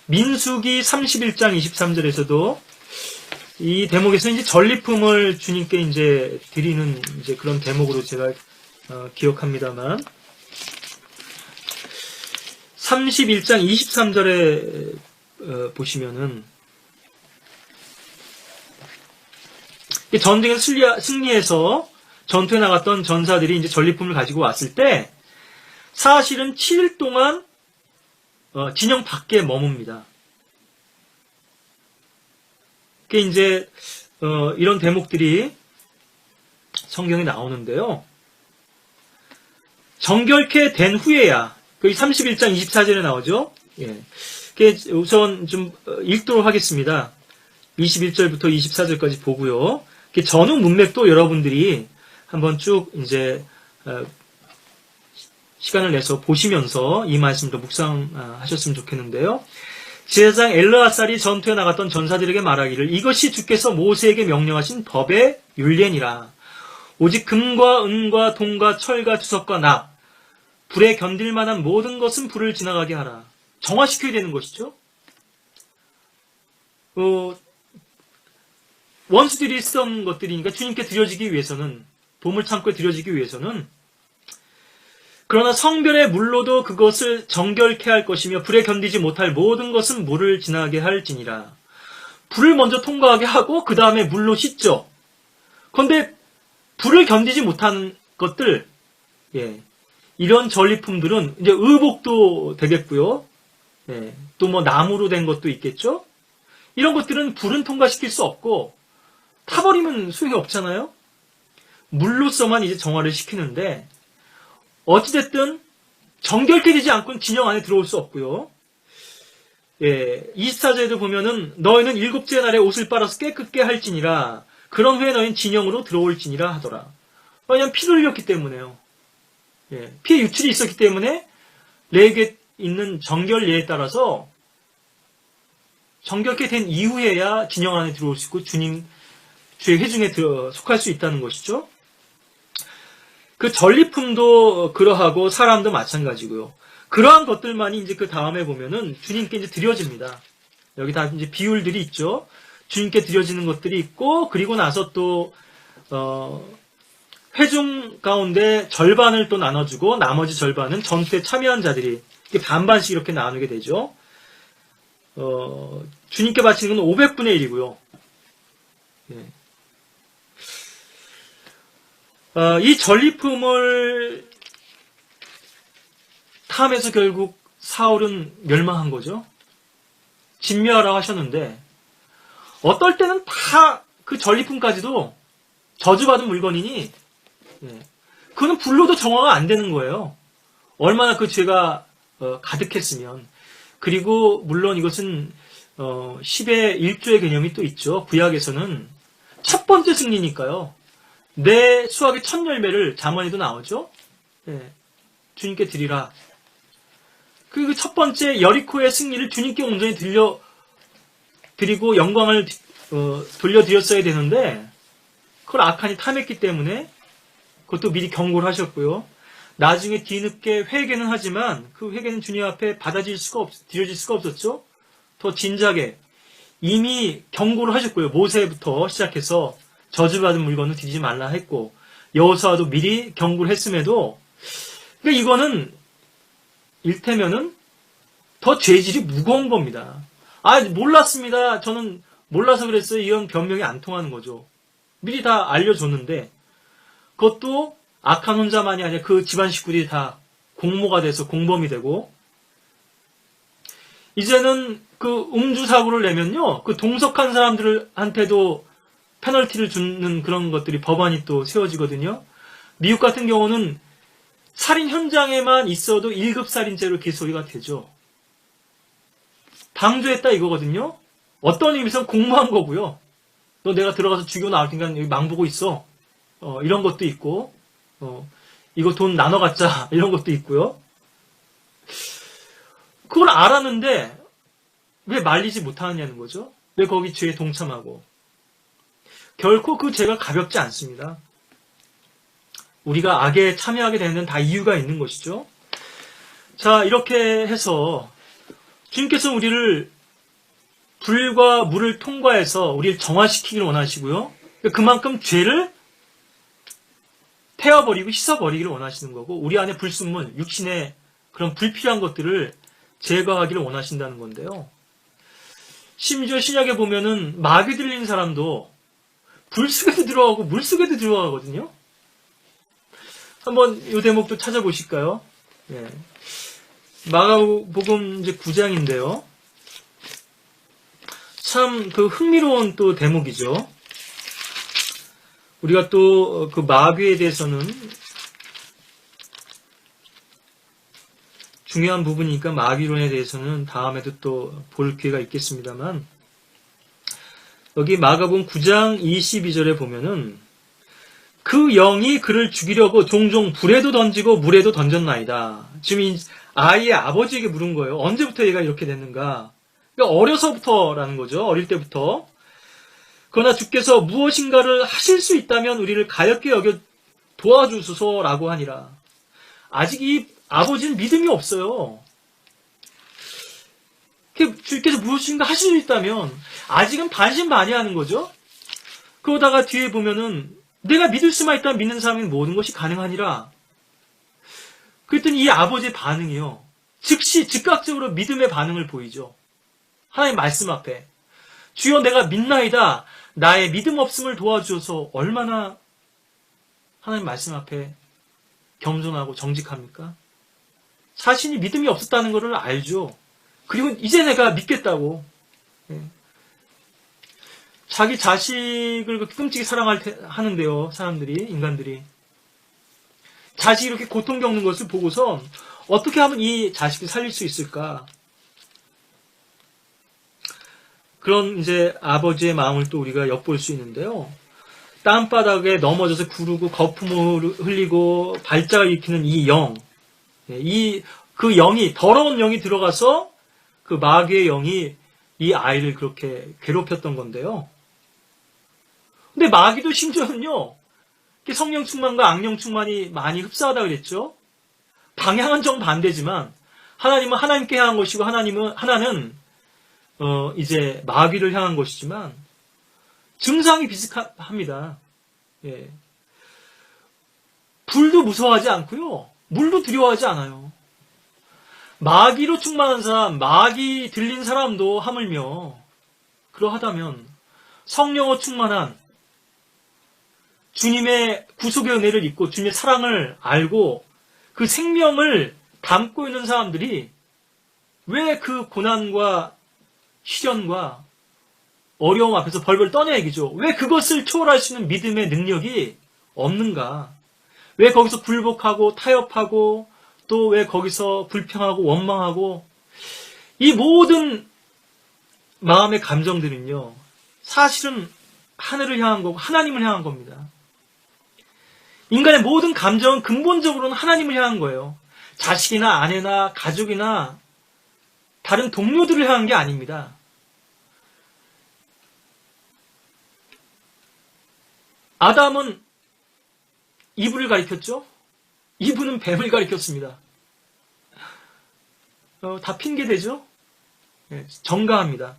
민수기 31장 23절에서도 이 대목에서 이제 전리품을 주님께 이제 드리는 이제 그런 대목으로 제가 기억합니다만 31장 23절에 보시면은 전쟁에서 승리해서 전투에 나갔던 전사들이 이제 전리품을 가지고 왔을 때 사실은 7일 동안 진영 밖에 머뭅니다. 그게 이제 이런 대목들이 성경에 나오는데요. 정결케 된 후에야 그 31장 24절에 나오죠. 예. 그게 우선 좀 읽도록 하겠습니다. 21절부터 24절까지 보고요. 전후 문맥도 여러분들이 한번 쭉 이제 시간을 내서 보시면서 이 말씀도 묵상하셨으면 좋겠는데요. 제사장 엘르아살이 전투에 나갔던 전사들에게 말하기를 이것이 주께서 모세에게 명령하신 법의 율례니라. 오직 금과 은과 동과 철과 주석과 납 불에 견딜 만한 모든 것은 불을 지나가게 하라. 정화시켜야 되는 것이죠. 원수들이 쓰던 것들이니까 주님께 드려지기 위해서는 보물창고에 드려지기 위해서는 그러나 성별의 물로도 그것을 정결케 할 것이며 불에 견디지 못할 모든 것은 물을 지나게 할지니라. 불을 먼저 통과하게 하고 그 다음에 물로 씻죠. 그런데 불을 견디지 못하는 것들, 예, 이런 전리품들은 이제 의복도 되겠고요. 예, 또 뭐 나무로 된 것도 있겠죠. 이런 것들은 불은 통과시킬 수 없고 타버리면 소용이 없잖아요. 물로서만 이제 정화를 시키는데 어찌됐든 정결케 되지 않고는 진영 안에 들어올 수 없고요. 예, 24절에도 보면은 너희는 7째 날에 옷을 빨아서 깨끗게 할지니라. 그런 후에 너희는 진영으로 들어올지니라 하더라. 왜냐하면 피를 흘렸기 때문에요. 예, 피의 유출이 있었기 때문에 레위기에 있는 정결 예에 따라서 정결케 된 이후에야 진영 안에 들어올 수 있고 주의 회중에 속할 수 있다는 것이죠. 그 전리품도 그러하고 사람도 마찬가지고요. 그러한 것들만이 이제 그 다음에 보면은 주님께 이제 드려집니다. 여기 다 이제 비율들이 있죠. 주님께 드려지는 것들이 있고 그리고 나서 또 회중 가운데 절반을 또 나눠주고 나머지 절반은 전투에 참여한 자들이 반반씩 이렇게 나누게 되죠. 주님께 바치는 건 500분의 1이고요. 예. 이 전리품을 탐해서 결국 사울은 멸망한 거죠. 진멸하라고 하셨는데 어떨 때는 다 그 전리품까지도 저주받은 물건이니 그거는 불로도 정화가 안 되는 거예요. 얼마나 그 죄가 가득했으면. 그리고 물론 이것은 10의 1조의 개념이 또 있죠. 구약에서는 첫 번째 승리니까요. 내 수확의 첫 열매를 잠언에도 나오죠. 예, 주님께 드리라. 그리고 첫 번째 여리코의 승리를 주님께 온전히 드리고 영광을 돌려드렸어야 되는데 그걸 악한이 탐했기 때문에 그것도 미리 경고를 하셨고요. 나중에 뒤늦게 회개는 하지만 그 회개는 주님 앞에 드려질 수가 없었죠. 더 진작에 이미 경고를 하셨고요. 모세부터 시작해서 저주받은 물건을 드리지 말라 했고 여호수아도 미리 경고를 했음에도 그러니까 이거는 일테면은 더 죄질이 무거운 겁니다. 몰랐습니다. 저는 몰라서 그랬어요. 이런 변명이 안 통하는 거죠. 미리 다 알려줬는데 그것도 악한 혼자만이 아니라 그 집안 식구들이 다 공모가 돼서 공범이 되고 이제는 그 음주 사고를 내면요. 그 동석한 사람들한테도 페널티를 주는 그런 것들이 법안이 또 세워지거든요. 미국 같은 경우는 살인 현장에만 있어도 1급 살인죄로 기소가 되죠. 방조했다 이거거든요. 어떤 의미에서는 공모한 거고요. 너 내가 들어가서 죽여 나올 테니까 여기 망보고 있어. 이런 것도 있고 이거 돈 나눠 갖자 이런 것도 있고요. 그걸 알았는데 왜 말리지 못하느냐는 거죠. 왜 거기 죄에 동참하고. 결코 그 죄가 가볍지 않습니다. 우리가 악에 참여하게 되는 다 이유가 있는 것이죠. 자, 이렇게 해서 주님께서 우리를 불과 물을 통과해서 우리를 정화시키기를 원하시고요. 그만큼 죄를 태워버리고 씻어버리기를 원하시는 거고 우리 안에 불순물, 육신의 그런 불필요한 것들을 제거하기를 원하신다는 건데요. 심지어 신약에 보면은 마귀 들린 사람도 불 속에도 들어가고 물 속에도 들어가거든요. 한번 이 대목도 찾아보실까요? 예. 마가복음 이제 9장인데요. 참 그 흥미로운 또 대목이죠. 우리가 또 그 마귀에 대해서는 중요한 부분이니까 마귀론에 대해서는 다음에도 또 볼 기회가 있겠습니다만 여기 마가복음 9장 22절에 보면은 그 영이 그를 죽이려고 종종 불에도 던지고 물에도 던졌나이다. 지금 이 아이의 아버지에게 물은 거예요. 언제부터 얘가 이렇게 됐는가? 그러니까 어려서부터라는 거죠. 어릴 때부터. 그러나 주께서 무엇인가를 하실 수 있다면 우리를 가엾게 여겨 도와주소서라고 하니라. 아직 이 아버지는 믿음이 없어요. 주께서 무엇인가 하실 수 있다면 아직은 반신반의하는 거죠. 그러다가 뒤에 보면은 내가 믿을 수만 있다면 믿는 사람은 모든 것이 가능하니라. 그랬더니 이 아버지의 반응이요. 즉각적으로 믿음의 반응을 보이죠. 하나님 말씀 앞에. 주여 내가 믿나이다. 나의 믿음 없음을 도와주셔서 얼마나 하나님 말씀 앞에 겸손하고 정직합니까? 자신이 믿음이 없었다는 것을 알죠. 그리고 이제 내가 믿겠다고. 자기 자식을 그렇게 끔찍이 사랑하는데요. 사람들이, 인간들이. 자식이 이렇게 고통 겪는 것을 보고서 어떻게 하면 이 자식을 살릴 수 있을까? 그런 이제 아버지의 마음을 또 우리가 엿볼 수 있는데요. 땅바닥에 넘어져서 구르고 거품을 흘리고 발작을 일으키는 이 영, 그 영이, 더러운 영이 들어가서 그 마귀의 영이 이 아이를 그렇게 괴롭혔던 건데요. 근데 마귀도 심지어는요, 성령 충만과 악령 충만이 많이 흡사하다 그랬죠. 방향은 정반대지만 하나님은 하나님께 향한 것이고 하나는 이제 마귀를 향한 것이지만 증상이 비슷합니다. 예. 불도 무서워하지 않고요. 물도 두려워하지 않아요. 마귀로 충만한 사람, 마귀 들린 사람도 하물며 그러하다면 성령으로 충만한 주님의 구속의 은혜를 입고 주님의 사랑을 알고 그 생명을 담고 있는 사람들이 왜 그 고난과 시련과 어려움 앞에서 벌벌 떠내기죠. 왜 그것을 초월할 수 있는 믿음의 능력이 없는가? 왜 거기서 굴복하고 타협하고 또 왜 거기서 불평하고 원망하고 이 모든 마음의 감정들은요. 사실은 하늘을 향한 거고 하나님을 향한 겁니다. 인간의 모든 감정은 근본적으로는 하나님을 향한 거예요. 자식이나 아내나 가족이나 다른 동료들을 향한 게 아닙니다. 아담은 이브를 가리켰죠? 이브는 뱀을 가리켰습니다. 다 핑계대죠? 예, 정가합니다.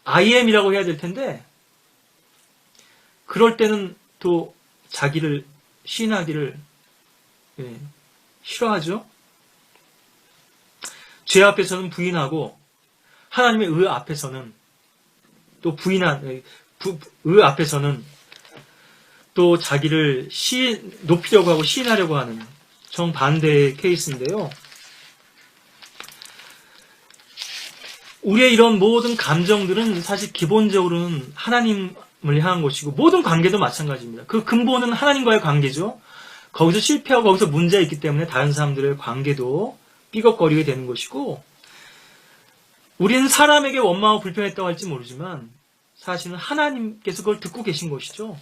I am이라고 해야 될 텐데, 그럴 때는 또 자기를 시인하기를 싫어하죠? 죄 앞에서는 부인하고, 하나님의 의 앞에서는 또 의 앞에서는 또 자기를 높이려고 하고 시인하려고 하는 정반대의 케이스인데요. 우리의 이런 모든 감정들은 사실 기본적으로는 하나님을 향한 것이고 모든 관계도 마찬가지입니다. 그 근본은 하나님과의 관계죠. 거기서 실패하고 거기서 문제가 있기 때문에 다른 사람들의 관계도 삐걱거리게 되는 것이고 우리는 사람에게 원망하고 불평했다고 할지 모르지만 사실은 하나님께서 그걸 듣고 계신 것이죠.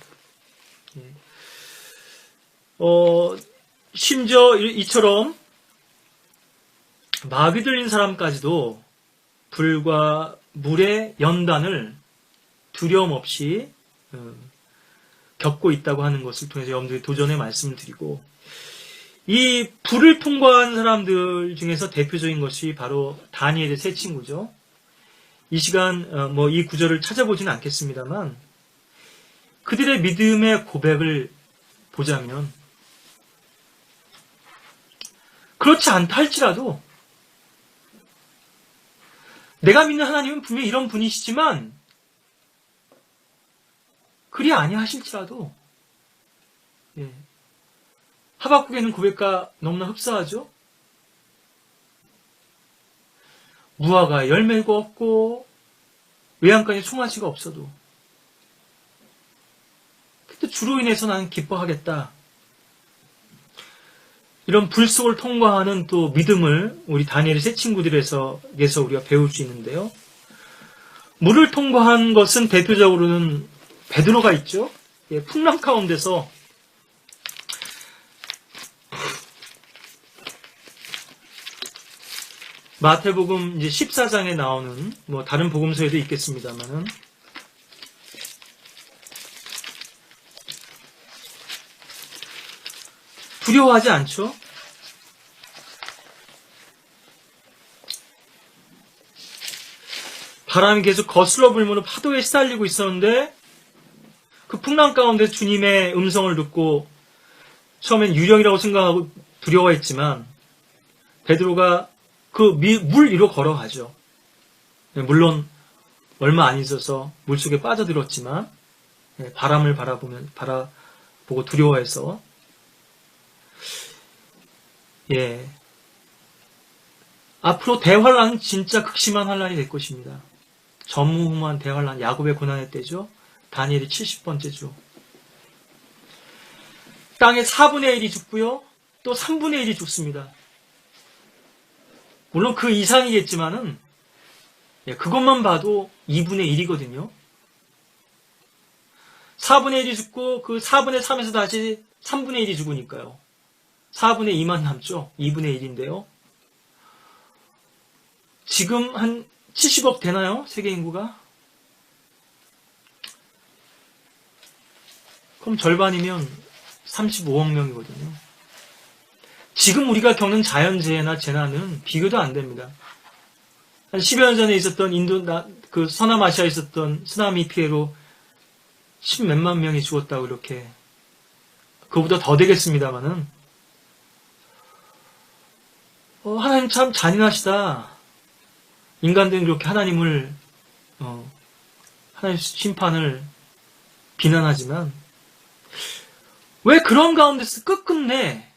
심지어 이처럼 마귀 들린 사람까지도 불과 물의 연단을 두려움 없이 겪고 있다고 하는 것을 통해서 여러분들이 도전의 말씀을 드리고 이 불을 통과한 사람들 중에서 대표적인 것이 바로 다니엘의 세 친구죠. 이 시간 이 구절을 찾아보지는 않겠습니다만 그들의 믿음의 고백을 보자면 그렇지 않다 할지라도 내가 믿는 하나님은 분명히 이런 분이시지만 그리 아니하실지라도 하박국에 있는 고백과 너무나 흡사하죠. 무화과에 열매가 없고 외양간에 송아지가 없어도 그때 주로 인해서 나는 기뻐하겠다. 이런 불 속을 통과하는 또 믿음을 우리 다니엘의 세 친구들에서 우리가 배울 수 있는데요. 물을 통과한 것은 대표적으로는 베드로가 있죠. 풍랑 가운데서 마태복음 이제 14장에 나오는 다른 복음서에도 있겠습니다만은 두려워하지 않죠? 바람이 계속 거슬러 불면서 파도에 시달리고 있었는데 그 풍랑 가운데 주님의 음성을 듣고 처음엔 유령이라고 생각하고 두려워했지만 베드로가 그 물 위로 걸어가죠. 물론 얼마 안 있어서 물속에 빠져들었지만 바람을 바라보고 두려워해서 앞으로 대환란은 진짜 극심한 환란이 될 것입니다. 전무후무한 대환란, 야곱의 고난의 때죠. 다니엘이 70번째 주. 땅의 4분의 1이 죽고요. 또 3분의 1이 죽습니다. 물론 그 이상이겠지만은 그것만 봐도 2분의 1이거든요. 4분의 1이 죽고 그 4분의 3에서 다시 3분의 1이 죽으니까요. 4분의 2만 남죠. 2분의 1인데요. 지금 한 70억 되나요? 세계 인구가? 그럼 절반이면 35억 명이거든요. 지금 우리가 겪는 자연재해나 재난은 비교도 안 됩니다. 한 10여 년 전에 있었던 그 서남아시아에 있었던 쓰나미 피해로 10몇만 명이 죽었다고 이렇게 그거보다 더 되겠습니다만은 하나님 참 잔인하시다. 인간들은 그렇게 하나님 심판을 비난하지만 왜 그런 가운데서 끝끝내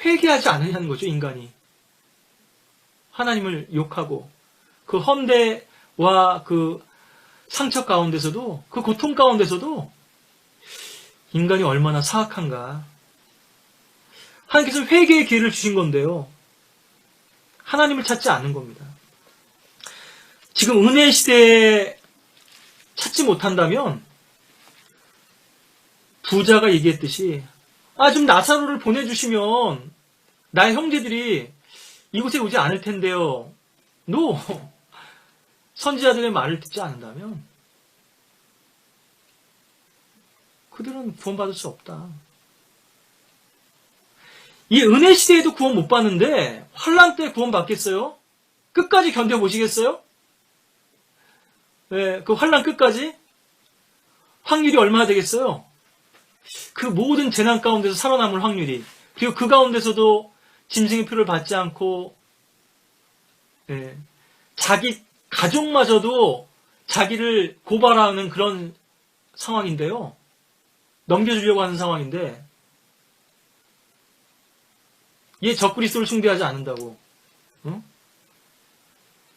회개하지 않느냐는 거죠, 인간이. 하나님을 욕하고 그 험대와 그 상처 가운데서도 그 고통 가운데서도 인간이 얼마나 사악한가. 하나님께서 회개의 기회를 주신 건데요. 하나님을 찾지 않는 겁니다. 지금 은혜 시대에 찾지 못한다면 부자가 얘기했듯이 좀 나사로를 보내주시면 나의 형제들이 이곳에 오지 않을 텐데요. 선지자들의 말을 듣지 않는다면 그들은 구원받을 수 없다. 이 은혜 시대에도 구원 못 받는데 환난 때 구원 받겠어요? 끝까지 견뎌보시겠어요? 네, 그 환난 끝까지? 확률이 얼마나 되겠어요? 그 모든 재난 가운데서 살아남을 확률이, 그리고 그 가운데서도 짐승의 표를 받지 않고, 예, 자기 가족마저도 자기를 고발하는 그런 상황인데요. 넘겨주려고 하는 상황인데, 얘 적그리스도를 숭배하지 않는다고, 응?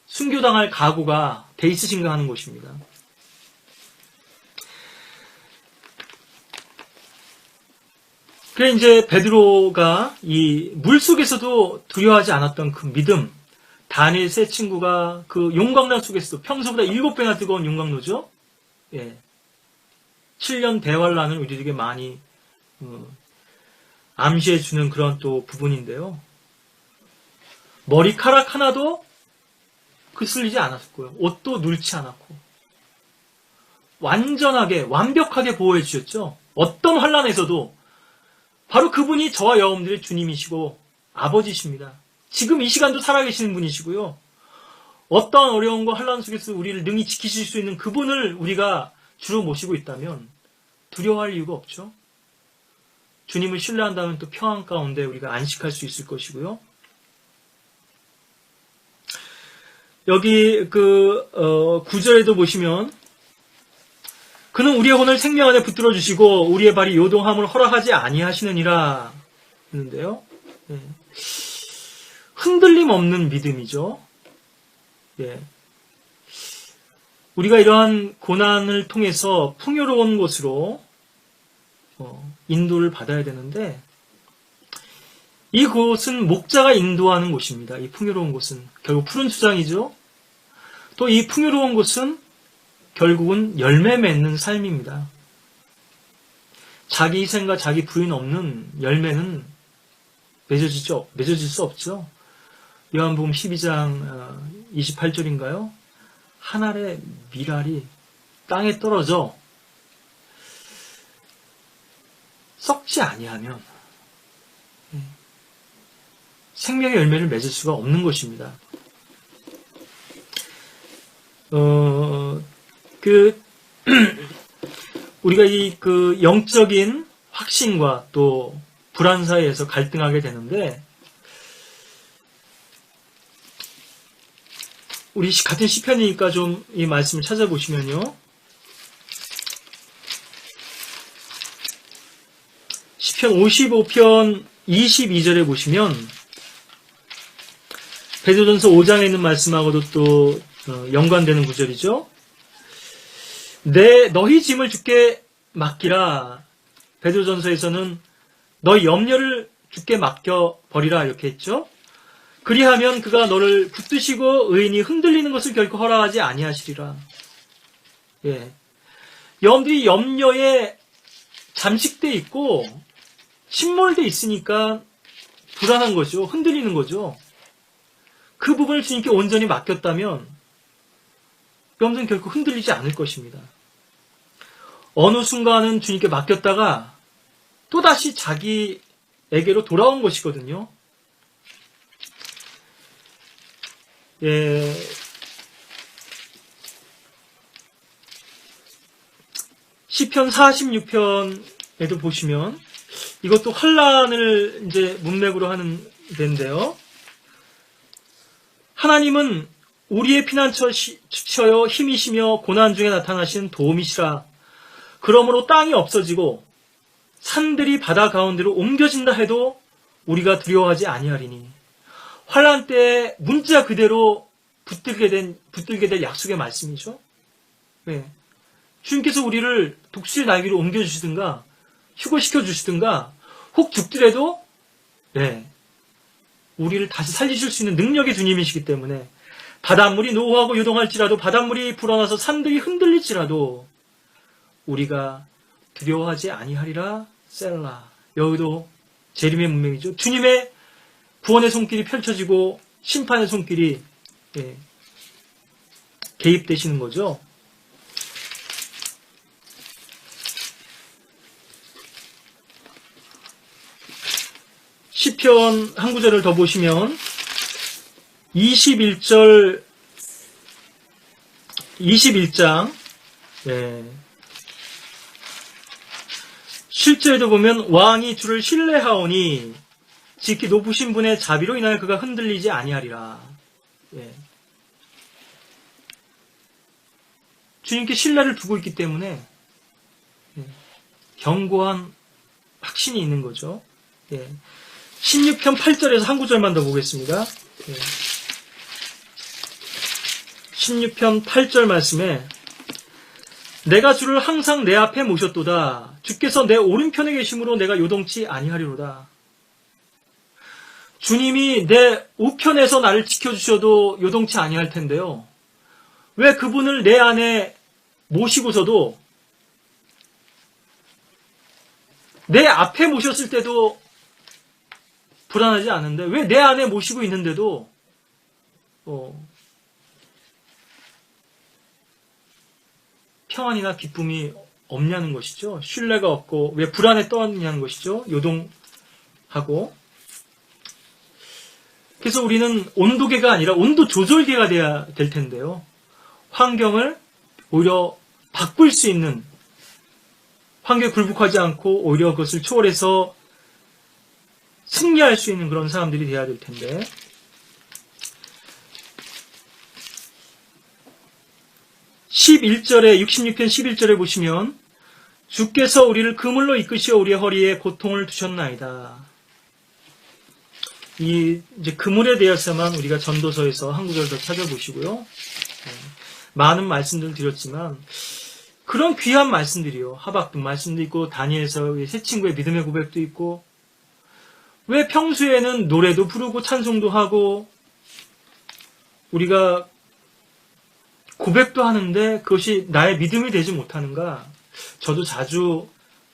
순교당할 각오가 돼 있으신가 하는 것입니다. 그래 이제 베드로가 이 물속에서도 두려워하지 않았던 그 믿음, 다니엘 세 친구가 그 용광로 속에서도 평소보다 7배나 뜨거운 용광로죠. 예. 7년 대환란을 우리에게 많이 암시해주는 그런 또 부분인데요. 머리카락 하나도 그슬리지 않았고요. 옷도 눌지 않았고 완전하게 완벽하게 보호해 주셨죠. 어떤 환란에서도 바로 그분이 저와 여러분들의 주님이시고 아버지십니다. 지금 이 시간도 살아계시는 분이시고요. 어떤 어려움과 환란 속에서 우리를 능히 지키실 수 있는 그분을 우리가 주로 모시고 있다면 두려워할 이유가 없죠. 주님을 신뢰한다면 또 평안 가운데 우리가 안식할 수 있을 것이고요. 여기 그 9절에도 보시면 그는 우리의 혼을 생명 안에 붙들어 주시고 우리의 발이 요동함을 허락하지 아니하시느니라 했는데요. 예. 흔들림 없는 믿음이죠. 예. 우리가 이러한 고난을 통해서 풍요로운 곳으로 인도를 받아야 되는데 이곳은 목자가 인도하는 곳입니다. 이 풍요로운 곳은 결국 푸른 수장이죠. 또 이 풍요로운 곳은 결국은 열매 맺는 삶입니다. 자기 희생과 자기 부인 없는 열매는 맺어질 수 없죠. 요한복음 12장 28절인가요? 한 알의 밀알이 땅에 떨어져 썩지 아니하면 생명의 열매를 맺을 수가 없는 것입니다. 우리가 이 그 영적인 확신과 또 불안 사이에서 갈등하게 되는데, 우리 같은 시편이니까 좀 이 말씀을 찾아보시면요. 시편 55편 22절에 보시면 베드로전서 5장에 있는 말씀하고도 또 연관되는 구절이죠. 너희 짐을 주께 맡기라. 베드로전서에서는 너희 염려를 주께 맡겨버리라 이렇게 했죠. 그리하면 그가 너를 붙드시고 의인이 흔들리는 것을 결코 허락하지 아니하시리라. 예. 여러분들이 염려에 잠식돼 있고 침몰돼 있으니까 불안한 거죠. 흔들리는 거죠. 그 부분을 주님께 온전히 맡겼다면 여러분들은 결코 흔들리지 않을 것입니다. 어느 순간은 주님께 맡겼다가 또다시 자기에게로 돌아온 것이거든요. 예. 시편 46편에도 보시면 이것도 환란을 이제 문맥으로 하는 데인데요. 하나님은 우리의 피난처여 힘이시며 고난 중에 나타나신 도움이시라. 그러므로 땅이 없어지고 산들이 바다 가운데로 옮겨진다 해도 우리가 두려워하지 아니하리니. 환란 때에 문자 그대로 붙들게 될 약속의 말씀이죠. 네. 주님께서 우리를 독수리 날개로 옮겨주시든가 휴거시켜 주시든가 혹 죽더라도 네. 우리를 다시 살리실 수 있는 능력의 주님이시기 때문에 바닷물이 노하고 요동할지라도 바닷물이 불어나서 산들이 흔들릴지라도 우리가 두려워하지 아니하리라. 셀라. 여기도 재림의 문맥이죠. 주님의 구원의 손길이 펼쳐지고 심판의 손길이 개입되시는 거죠. 시편 한 구절을 더 보시면 21장 예. 실제에도 보면 왕이 주를 신뢰하오니 지극히 높으신 분의 자비로 인하여 그가 흔들리지 아니하리라. 예. 주님께 신뢰를 두고 있기 때문에 예. 견고한 확신이 있는 거죠. 예. 16편 8절에서 한 구절만 더 보겠습니다. 예. 16편 8절 말씀에 내가 주를 항상 내 앞에 모셨도다. 주께서 내 오른편에 계심으로 내가 요동치 아니하리로다. 주님이 내 우편에서 나를 지켜주셔도 요동치 아니할 텐데요. 왜 그분을 내 안에 모시고서도 내 앞에 모셨을 때도 불안하지 않은데 왜 내 안에 모시고 있는데도 평안이나 기쁨이 없냐는 것이죠. 신뢰가 없고 왜 불안에 떠느냐는 것이죠. 요동하고. 그래서 우리는 온도계가 아니라 온도 조절계가 돼야 될 텐데요. 환경을 오히려 바꿀 수 있는, 환경에 굴복하지 않고 오히려 그것을 초월해서 승리할 수 있는 그런 사람들이 돼야 될 텐데. 11절에 66편 11절에 보시면 주께서 우리를 그물로 이끄시어 우리의 허리에 고통을 두셨나이다. 이 이제 그물에 대해서만 우리가 전도서에서 한 구절 더 찾아보시고요. 많은 말씀들을 드렸지만 그런 귀한 말씀들이요. 하박국 말씀도 있고 다니엘서 새 친구의 믿음의 고백도 있고 왜 평소에는 노래도 부르고 찬송도 하고 우리가 고백도 하는데 그것이 나의 믿음이 되지 못하는가? 저도 자주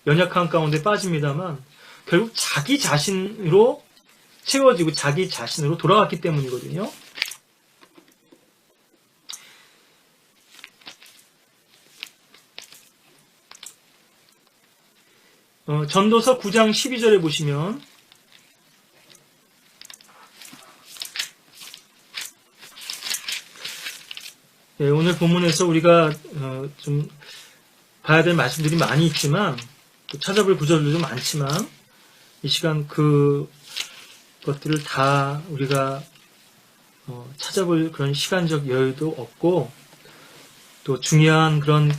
연약한 가운데 빠집니다만 결국 자기 자신으로 채워지고 자기 자신으로 돌아갔기 때문이거든요. 전도서 9장 12절에 보시면 네, 오늘 본문에서 우리가 좀 봐야 될 말씀들이 많이 있지만 또 찾아볼 구절들도 많지만 이 시간 그 것들을 다 우리가 찾아볼 그런 시간적 여유도 없고 또 중요한 그런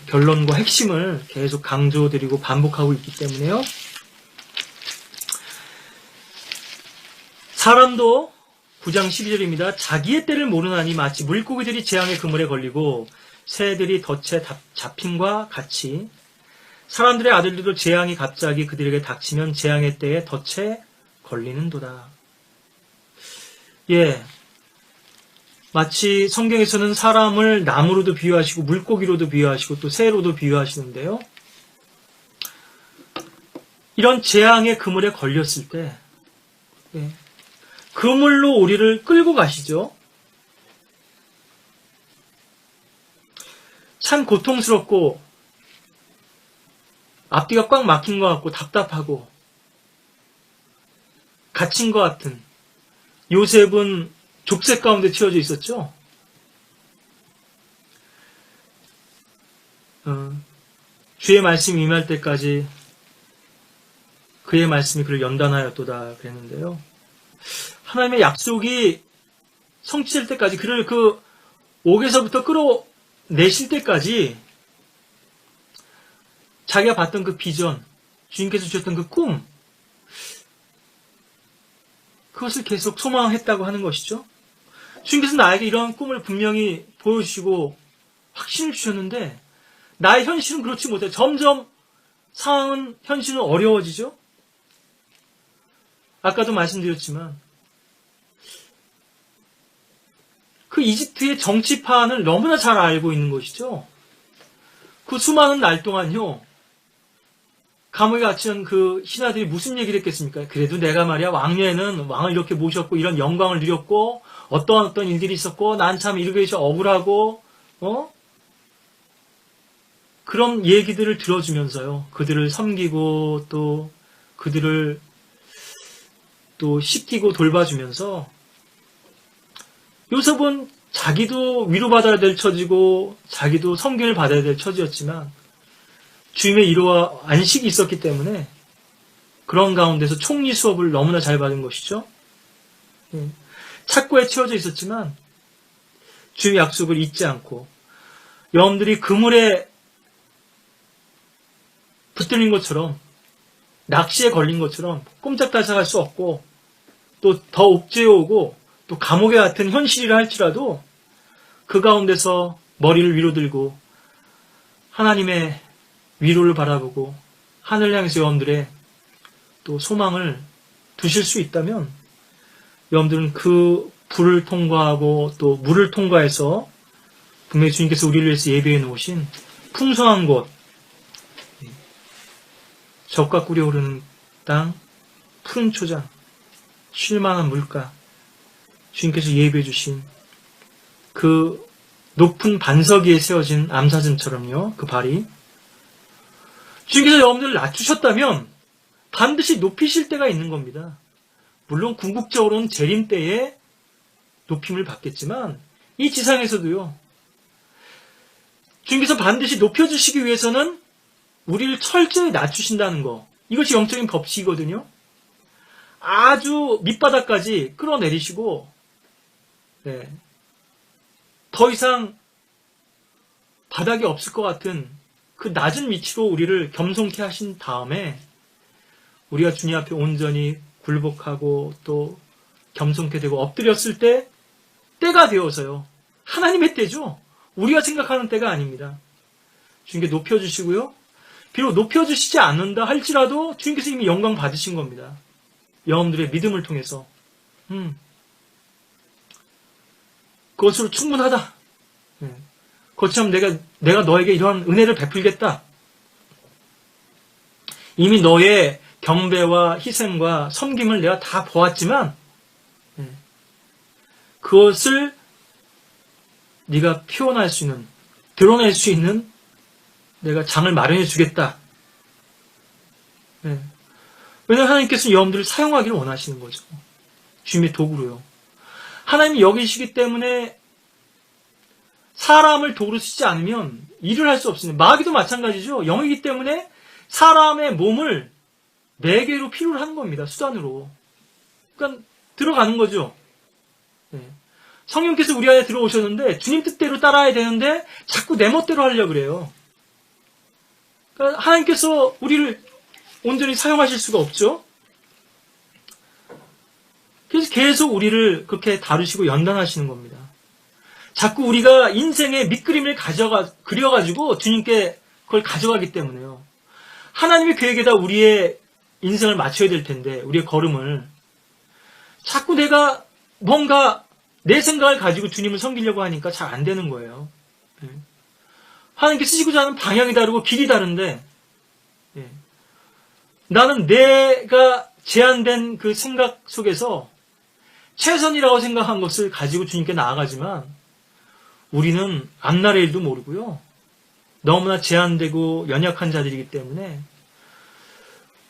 결론과 핵심을 계속 강조드리고 반복하고 있기 때문에요. 사람도 9장 12절입니다. 자기의 때를 모르나니 마치 물고기들이 재앙의 그물에 걸리고 새들이 덫에 잡힘과 같이 사람들의 아들들도 재앙이 갑자기 그들에게 닥치면 재앙의 때에 덫에 걸리는도다. 예, 마치 성경에서는 사람을 나무로도 비유하시고 물고기로도 비유하시고 또 새로도 비유하시는데요. 이런 재앙의 그물에 걸렸을 때 예, 그물로 우리를 끌고 가시죠. 참 고통스럽고 앞뒤가 꽉 막힌 것 같고 답답하고 갇힌 것 같은 요셉은 족쇄 가운데 치워져 있었죠. 주의 말씀이 임할 때까지 그의 말씀이 그를 연단하였도다 그랬는데요. 하나님의 약속이 성취될 때까지 그를 그 옥에서부터 끌어내실 때까지 자기가 봤던 그 비전, 주님께서 주셨던 그 꿈, 그것을 계속 소망했다고 하는 것이죠. 주님께서 나에게 이런 꿈을 분명히 보여주시고 확신을 주셨는데 나의 현실은 그렇지 못해. 점점 상황은, 현실은 어려워지죠. 아까도 말씀드렸지만 그 이집트의 정치판을 너무나 잘 알고 있는 것이죠. 그 수많은 날 동안요. 감옥에 갇힌 그 신하들이 무슨 얘기를 했겠습니까? 그래도 내가 말이야 왕년에는 왕을 이렇게 모셨고 이런 영광을 누렸고 어떤 일들이 있었고 난 참 이렇게 억울하고 그런 얘기들을 들어주면서요. 그들을 섬기고 또 그들을 또 씻기고 돌봐주면서 요셉은 자기도 위로받아야 될 처지고 자기도 섬김을 받아야 될 처지였지만 주님의 위로와 안식이 있었기 때문에 그런 가운데서 총리 수업을 너무나 잘 받은 것이죠. 착고에 채워져 있었지만 주의 약속을 잊지 않고 여러분들이 그물에 붙들린 것처럼 낚시에 걸린 것처럼 꼼짝달싹할 수 없고 또 더 옥죄어 오고 또 감옥에 같은 현실이라 할지라도 그 가운데서 머리를 위로 들고 하나님의 위로를 바라보고 하늘 향해서 여러분들의 또 소망을 두실 수 있다면 여러분들은 그 불을 통과하고 또 물을 통과해서 분명히 주님께서 우리를 위해서 예배해 놓으신 풍성한 곳, 적과 꿀이 오르는 땅, 푸른 초장, 쉴만한 물가, 주님께서 예배해 주신 그 높은 반석 위에 세워진 암사슴처럼요, 그 발이. 주님께서 여러분들을 낮추셨다면 반드시 높이실 때가 있는 겁니다. 물론 궁극적으로는 재림 때에 높임을 받겠지만 이 지상에서도요. 주님께서 반드시 높여주시기 위해서는 우리를 철저히 낮추신다는 거. 이것이 영적인 법칙이거든요. 아주 밑바닥까지 끌어내리시고 더 이상 바닥이 없을 것 같은 그 낮은 위치로 우리를 겸손케 하신 다음에 우리가 주님 앞에 온전히 굴복하고 또 겸손케 되고 엎드렸을 때 때가 되어서요. 하나님의 때죠. 우리가 생각하는 때가 아닙니다. 주님께 높여주시고요. 비록 높여주시지 않는다 할지라도 주님께서 이미 영광 받으신 겁니다. 여러분들의 믿음을 통해서 그것으로 충분하다. 그것처럼 내가 너에게 이러한 은혜를 베풀겠다. 이미 너의 경배와 희생과 섬김을 내가 다 보았지만 그것을 네가 표현할 수 있는, 드러낼 수 있는 내가 장을 마련해 주겠다. 왜냐하면 하나님께서는 여러분들을 사용하기를 원하시는 거죠. 주님의 도구로요. 하나님이 여기시기 때문에 사람을 도구로 쓰지 않으면 일을 할 수 없습니다. 마귀도 마찬가지죠. 영이기 때문에 사람의 몸을 매개로 필요로 하는 겁니다. 수단으로. 그러니까 들어가는 거죠. 성령께서 우리 안에 들어오셨는데 주님 뜻대로 따라야 되는데 자꾸 내 멋대로 하려고 그래요. 그러니까 하나님께서 우리를 온전히 사용하실 수가 없죠. 그래서 계속 우리를 그렇게 다루시고 연단하시는 겁니다. 자꾸 우리가 인생의 밑그림을 그려가지고 주님께 그걸 가져가기 때문에요. 하나님의 계획에다 우리의 인생을 맞춰야 될 텐데, 우리의 걸음을. 자꾸 내가 뭔가 내 생각을 가지고 주님을 섬기려고 하니까 잘 안 되는 거예요. 하나님께 쓰시고자 하는 방향이 다르고 길이 다른데, 나는 내가 제한된 그 생각 속에서 최선이라고 생각한 것을 가지고 주님께 나아가지만 우리는 앞날의 일도 모르고요. 너무나 제한되고 연약한 자들이기 때문에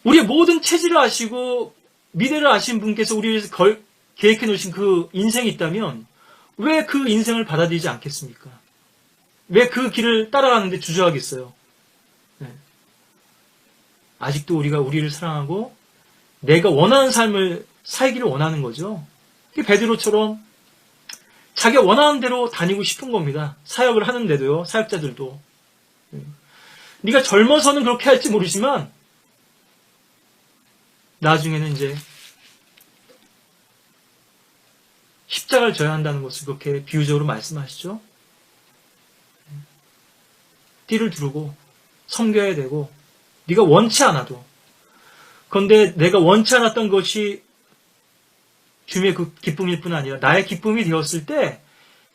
우리의 모든 체질을 아시고 미래를 아신 분께서 우리를 위해서 계획해 놓으신 그 인생이 있다면 왜 그 인생을 받아들이지 않겠습니까? 왜 그 길을 따라가는데 주저하겠어요? 아직도 우리가 우리를 사랑하고 내가 원하는 삶을 살기를 원하는 거죠. 베드로처럼 자기가 원하는 대로 다니고 싶은 겁니다. 사역을 하는데도요. 사역자들도. 네가 젊어서는 그렇게 할지 모르지만 나중에는 이제 십자가를 져야 한다는 것을 그렇게 비유적으로 말씀하시죠. 띠를 두르고 섬겨야 되고 네가 원치 않아도. 그런데 내가 원치 않았던 것이 주님의 그 기쁨일 뿐 아니라 나의 기쁨이 되었을 때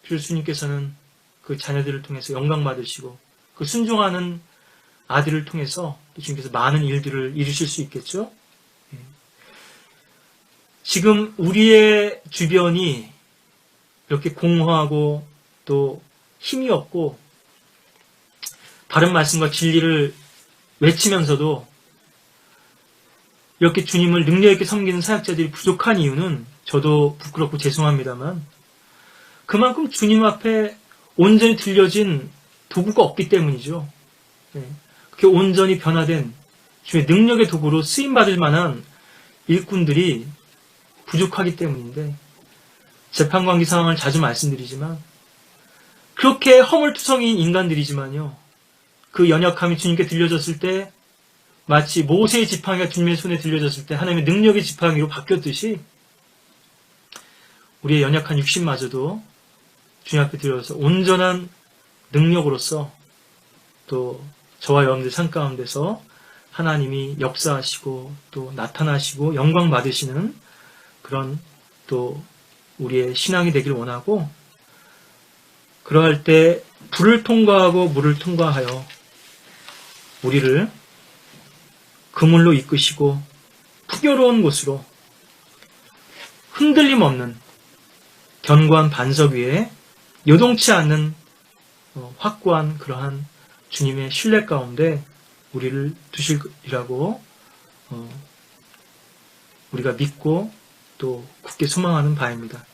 주님께서는 그 자녀들을 통해서 영광 받으시고 그 순종하는 아들을 통해서 주님께서 많은 일들을 이루실 수 있겠죠. 지금 우리의 주변이 이렇게 공허하고 또 힘이 없고 바른 말씀과 진리를 외치면서도 이렇게 주님을 능력 있게 섬기는 사역자들이 부족한 이유는 저도 부끄럽고 죄송합니다만 그만큼 주님 앞에 온전히 들려진 도구가 없기 때문이죠. 그렇게 온전히 변화된 주의 능력의 도구로 쓰임받을 만한 일꾼들이 부족하기 때문인데 재판관계 상황을 자주 말씀드리지만 그렇게 허물투성이인 인간들이지만요. 그 연약함이 주님께 들려졌을 때 마치 모세의 지팡이가 주님의 손에 들려졌을 때 하나님의 능력의 지팡이로 바뀌었듯이 우리의 연약한 육신마저도 주님 앞에 들려서 온전한 능력으로서 또 저와 여러분들 삶 가운데서 하나님이 역사하시고 또 나타나시고 영광 받으시는 그런 또 우리의 신앙이 되기를 원하고 그러할 때 불을 통과하고 물을 통과하여 우리를 그물로 이끄시고 풍요로운 곳으로 흔들림 없는 견고한 반석 위에 요동치 않는 확고한 그러한 주님의 신뢰 가운데 우리를 두시리라고 우리가 믿고 또 굳게 소망하는 바입니다.